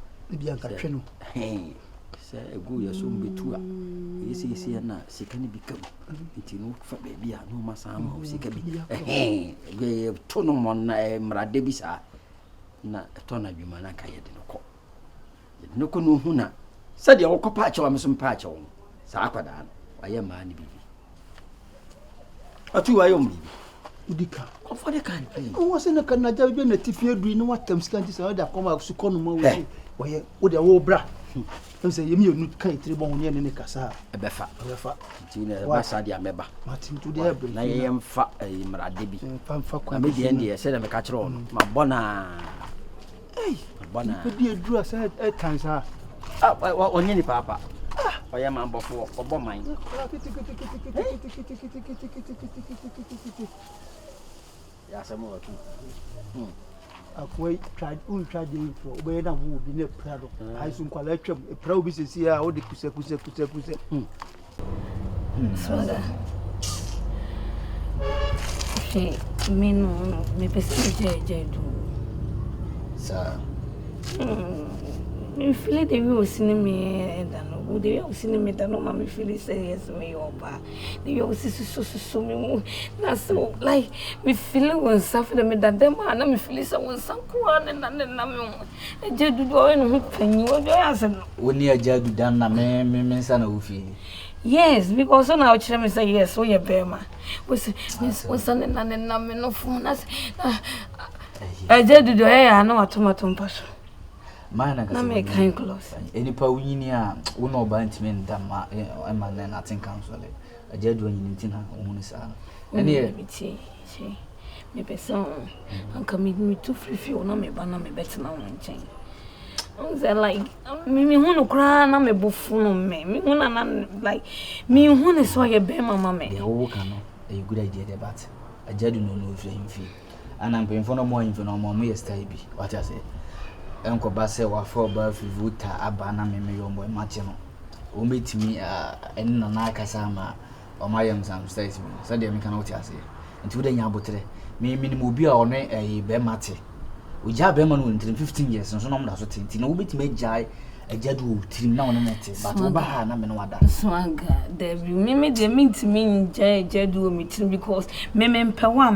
sɛ ɛgu yɛ so mbɛtu a ɛyɛsiesie na sika no bi ka mu nti no fa baabi a na ɔma saa ma wo sika bi to no mmɔ na mmarada bi saa na ɛtɔ no adwuma no anka yɛde no kɔ yɛde no kɔ no hu na sɛdeɛ wokɔ paakyɛ wa me so mpaakyɛ wo saa akwadaa no wayɛ mmaa no biribi atu wayɛ ɔm biribi udika ɔfɔ de kan pɛi wɔ sɛ na kanagya bi na tifi aduri no watam sika nti sɛ wode akɔma sukɔ no ma wo wɔyɛ wode wo bra sɛ yɛmi yɛnu ka yɛtiri bɔ ho ne ne kasa ɛbɛfa nti na ɛba saa deɛ mɛba na yɛyɛ mfa mmarade bi na medeɛ deɛ sɛdeɛ meka kyerɛ wo no mabɔ na di aduru a sɛ ɛtan saa ɔnyɛ ni paapa ɔyɛ ma mbɔfoɔ ɔbɔ man yɛasɛm wɔto akwai untwa de info obe na mu bi ne prado ai sun kwala twam pra obi sesi a o de kusa soda minu me pesi je du sa me feel de we osini me da no de we osini me da no ma me feel say yes me oba de we osisi so me mu na so like me feel when suffer me da dem na me feel say when sanko na me je du do no panyi o do asem woni aja du dan na me nsa na wo fie yes because so now chere me say yes so ye bema was na me no fun na aja du do ya na watomato mpaso mana na me kind close enipa wunyini a wo no ba ntime ndama ema na natin council aja du anyini ntina wo ni saa ene me person anka me tu free na me ba na me betina wo nchen onze like me hunu kra na me bofu no me hunu na like me hunu so ye be mama me de wo ka no a good idea there but aja du no free himfi ana mpemfo no mo himfi no mo ye style bi what I say enko ba se wa for ba fivuta aba na me yombo mache no o metimi en na akasa ma o ma yam sam style bi so de me kana what I say nti wo de nya abotre me minimum obi a ono be mate o ja be ma no 15 years so no mo da so tenti na wo betimi agya ajadu tirim na wono mete but wo ba ha na me no wada swanga de me de mentimi ngya ajadu o metim because me mpewa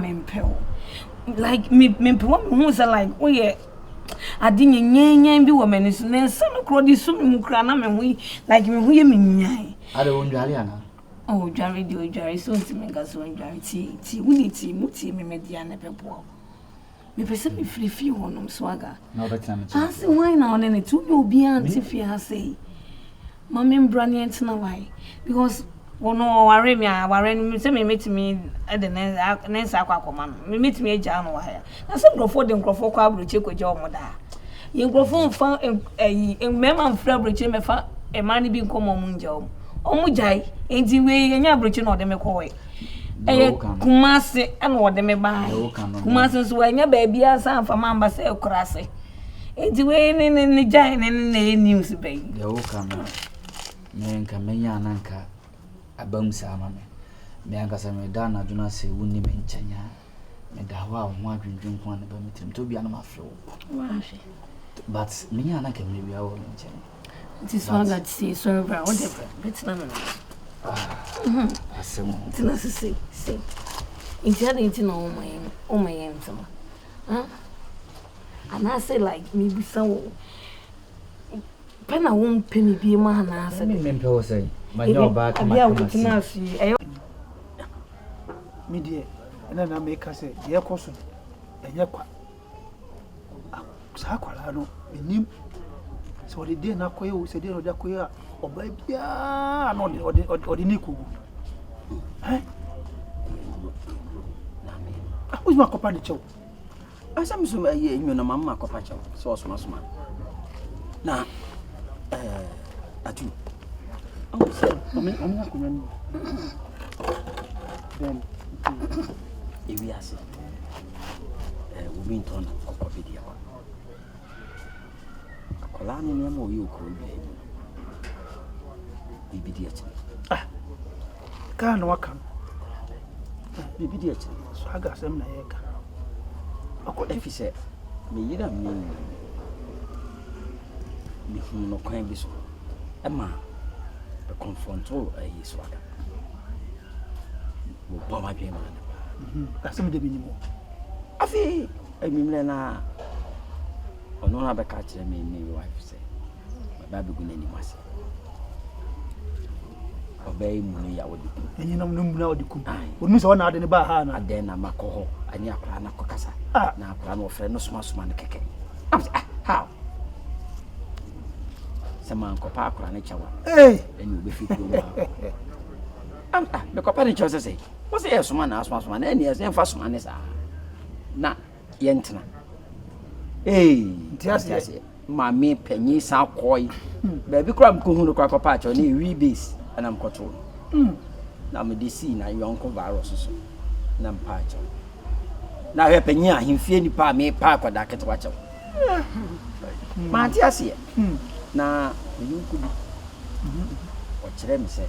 like me mpewa me hu say like wo ye adi nyenyen bi wo mani so na nsa no kro di so mu kra na me hu like me hu ye me nyan ade won dwale ana oh dware di o dware so ntimi ga so dware ti woni ti mu ti me dia na bebo me pese me free honom swaga na obetina me ah se why na one ne tu me obi anti fi ha sei mama mbrani entina why because wono ware no se me metimi ade na nsa akwa no me metimi agya no wa ya na se nkrofo de nkrofo kwa abroche koja omoda ye nkrofo mfa mema mfra abroche mefa emani bi nkomo mu nja omujai enti we nya abroche no de mekwowe kumase ana wode me ba kumase so anya ba bia san fa mamba se kurase enti we ne jai ne news be de o kana me nka menya nanka abamsa ama me anka se me da na duna se woni me nchanya me da wa ho adwendwen ko na ba metrim to bia na mafro but menya nanka me bia wo nchanya this one that see so bra whatever it's not asemo tina se inti ade inti na o mayen ntama And I say like maybe so. Pen I won't pay me be man. I said, me say, my job back to my me dear, and then I make her say, dear cousin, and your qua. Saqualano, in so the day not quail, said, or the queer, or baby, or the Nico. Eh? Who's my companion? I some so a year, you know, Mamma Copacho, so smart man. Now, at you. Oh, sir, I'm not going then, if we are saying, we've been torn of a video. Colani, no, you could be idiot. Ah, can't walk. Be idiot, so I got some. If he said, me, you don't mean me, no crime be so. Emma, the confront all a swagger. Will my payment. That's some of the minimum. I feel I mean, Lena, or no, have a catcher, me, wife say, my baby will any mass. Obey me, I would do. And you know, the cook. When Miss Honor in the Bahana, then I'm a coho, and your plan of Cocasa. Now, plan of friend, no small man, keke. How? Some man copac or nature. Eh, and you'll be fit to the company chose say, what's the ass man, as much man, and yes, and fast man is na yentna. Eh, just mammy penny sound coy. Baby crab coon crack a patch on a rebase. And I'm control. Now, me this scene, your uncle Varus. And I'm patch. Now, happen ya, him fear pa me park or that cat watch out. Matias here. Now, you could what them say.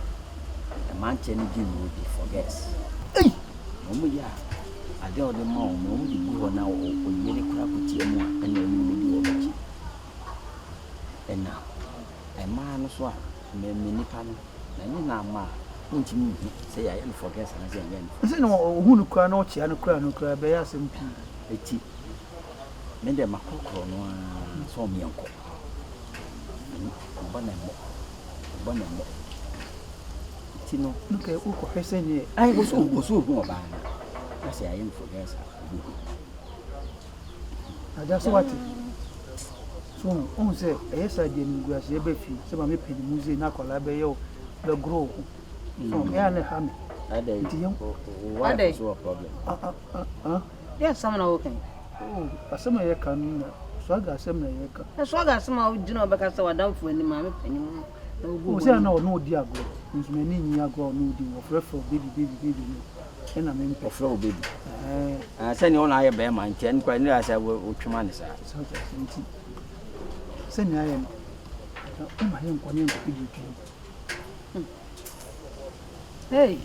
The man can give you for guess. Oh, yeah. I don't know, no, you go now, when you crap with you, and you will do it. And now, a man swap, me panel. Na ma ntimi say I am forget and say again. Say no hunu kwa no chi anu kwa no kwa be ya sem pi eti. Me de makokro no so mi anko. Bonemo. Eti no nke uko hese ni ai go so hu oba na. I say I am forget. That's what. So on say esa de ngua se be fi se ma me pedi muze na kola be yo the grow. So yeah, ne ham. What is your problem? Yes, someone okay. Oh, some of you can swagger some of you. A swagger somehow do not because I don't for any mammy penny. No, dear go. Who's many near go no do of for baby. And I mean, for baby. I send you on I bear my 10 quite near as I will tremendous. Send I am. I am going to be. Hey,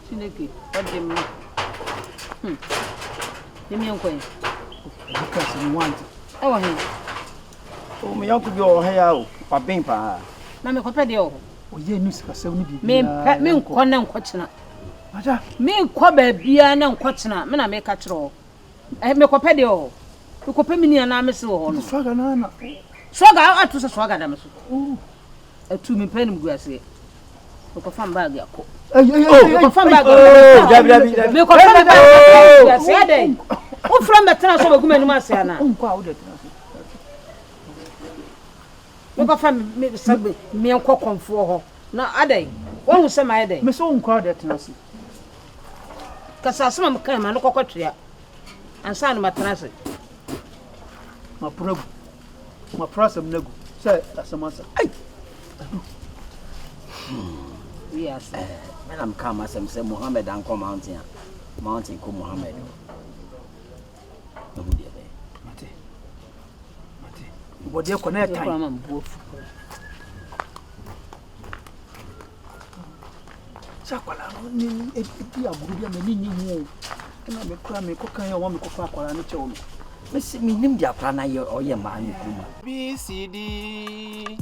Chineke, what do you mean? Give me a coin. Because you want it. Oh, hey. Oh, my uncle, your hair, or being pa. Mamma Copadio. Oh, yeah, Miss Cassoni. Me, Conan Quachina. Me, Quabe, Biana, Quachina, Mena make a troll. I make Copadio. You could pay me an amiso. Swagger out to the swagger. Oh, a 2 me penny grassy. Look a fan bag. Oh, fan bag. Look a fan bag. Who from the town of Woman Marciana? Look a fan me and cock for her. Now, are they? What was some idea? Miss Own crowded Nancy. Because some came and look a country and sign my transit. My problem. My problem, no, sir, that's a master. Yes, when I'm come as I'm saying Mohammed and come mountain come Mohammed. No, dear, Mate. What do you connect time? Sakwala, a good many, and I'm a crammy cocaine, I want me to fuck on a chone. Miss me, name their plan, or your man. B, C, D.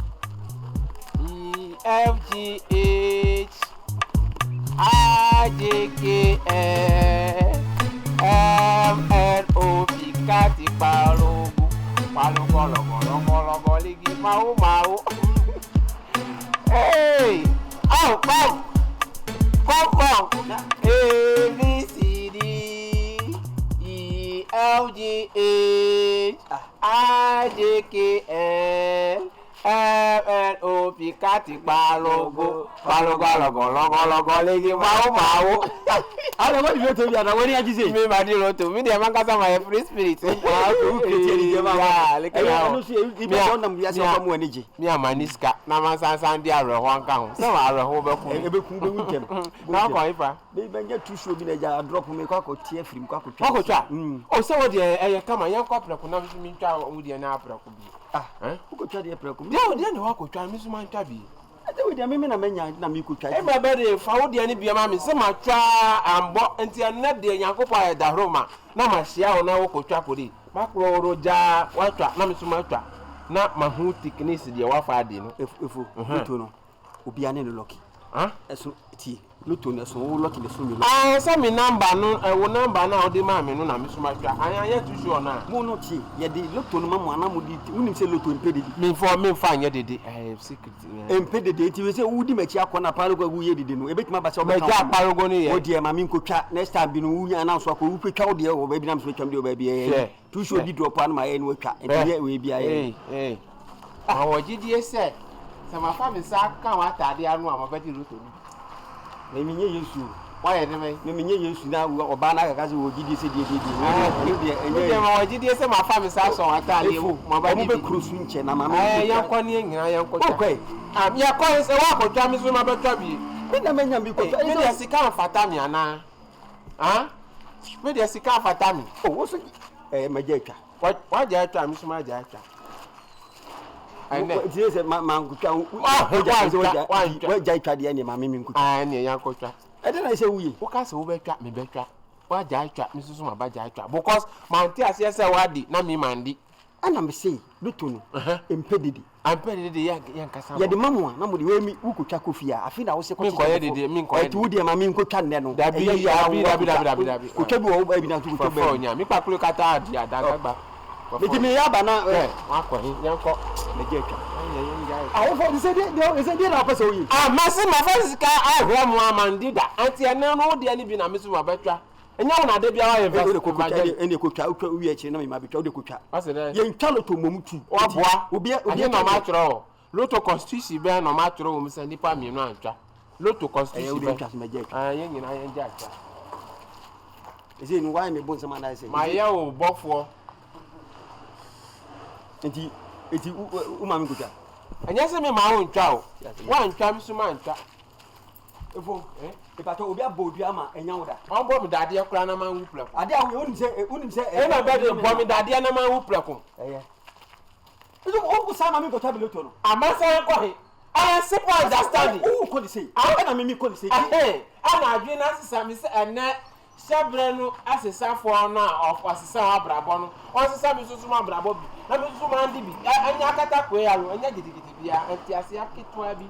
F G H I J K L M N O P palogo. Palogo, ligi, mau. Hey! Oh, come on! A, B, C, D, E, F, G, H, I, J, K, L, M, N, O, P, Q, palogo, ligi, mau. Ala wadi loto bi ana wani aji say Me ma di loto. Me dey man kasa my free spirit. Ah, ko Christian je ma. Ya, le ka ya. Anu si e be don nam ya se ko mu aniji. Me amaniska. Na man san di arọ ho anka ho. Se wa arọ ho be ku. E be ku be wuntem. Na ko ifa. Be benja tu show bi na ja drop me ko tie free ko akotwa. Ko twa. O se wo de eye kama yan ko preko na mi twa wo de na preko bi. Ah, ko twa de preko. De na wa ko twa mi so man twa bi. Ade we de me na menya na mi ko twa. E ba be de fa wo de ni bia ma mi se ma twa ambo enti na de yankopo aye da roma na ma hia wo na wo ko twa ko de. Ma kro roja wa twa na mi so ma twa. Na ma hu thickness de wa fa de no. Efo, luto no. Obi ane no lucky. Ah? Eso ti. Luto no so wo lucky le so mi. Ah, so mi number no, wo number na o de ma mi no na mi so ma twa. Anya tu sure na. Mo no ti, ye de luto no mamu ana mo di. Unim se luto impede di. Me fa anya dede. Secret. Impede de ti we se wudi machi akona palogo wu ye dede no. Ebetima ba se o be ka palogo ni ye. O de ma mi nkotwa next time bi no wunya na so akọ wu petwa o de o ba bi na so twam de o ba bi ye. Tu sure di drop an ma ye no twa. Enti we bi aye. Àwọn gidie se sama fa mi sa kan wa tade anu amabedi luto ni. Me minye Yesu. Why ye me? Me minye Yesu na oba na kaka se wo gidie se die die. Me ma wa gidie se ma fa mi sa so wa tade mo ba be cruise nche na ma me. Yan ko ni nyina yan ko twa. Okay. Ya ko se wa ko twa mi so ma be twa bi. Me na menya bi ko twa. Me de sika fata mi ana. Ah? Me de sika fata mi. Oh, wo so ma je twa. Wa je twa mi so ma je twa. Ti se ma nkutwa wa ja twa de ne ma me nkutwa. Ah, ne yan ko twa. E de na se wuye. Wo ka se wo be twa me be twa. Wa ja twa mi so ma ba ja twa because mountain ase se wa di na mi mandi. Ana me say luto no empedede. Empedede ya kasa. Ya de mamu na mo de we mi ukutwa kofia afi na wo se ko mi ko ye dede mi ko ye. Ti wo de ma mi nkutwa ne no. Dabi. Ko twa bi wo ba bi na tu ko twa nya mi pa kulu kata adi adagba. Meji me ya ba na wa ko hin yan ko me je twa. Awo fo se de na ko se wo yi. Ah, masi ma fa sika ahwe mo amandida. Anti ene no de ani bi na mi so ma betwa. Enya wona de bia wa invest ko twa ukwa wi achi na me ma betwa o de ko twa. Ye ntwa loto momutu. Oboa. Obi no ma tro. Loto constitution be no ma tro wo misa nipa mi no antwa. Loto constitution be. Ye nyina ye nja atwa. Eze ni why me bon sama na say. Ma ye o bofo. Enti u ma mi ko twa. Enya se me ma wo ntwa o. Wa ntwa mi so ma ntwa. Efo ipato obi abodu ama enya woda. On bo mi dade akura na man wu plako. Ade awo onim se e na be de bo mi dade na man wu plako. Eso o sama mi ko twa beloto no. Amasa ko he. I simple understanding. O ko say. I na me ko say. Ana adwe na sisa mi se ene sebre no asesa fo na of asesa wa brabo no. O sesa mi susu ma brabo bi. Na mi susu ma ndi bi. Anya kata ko ya lo, anya gidigidi bia, anti ase aketwa bi.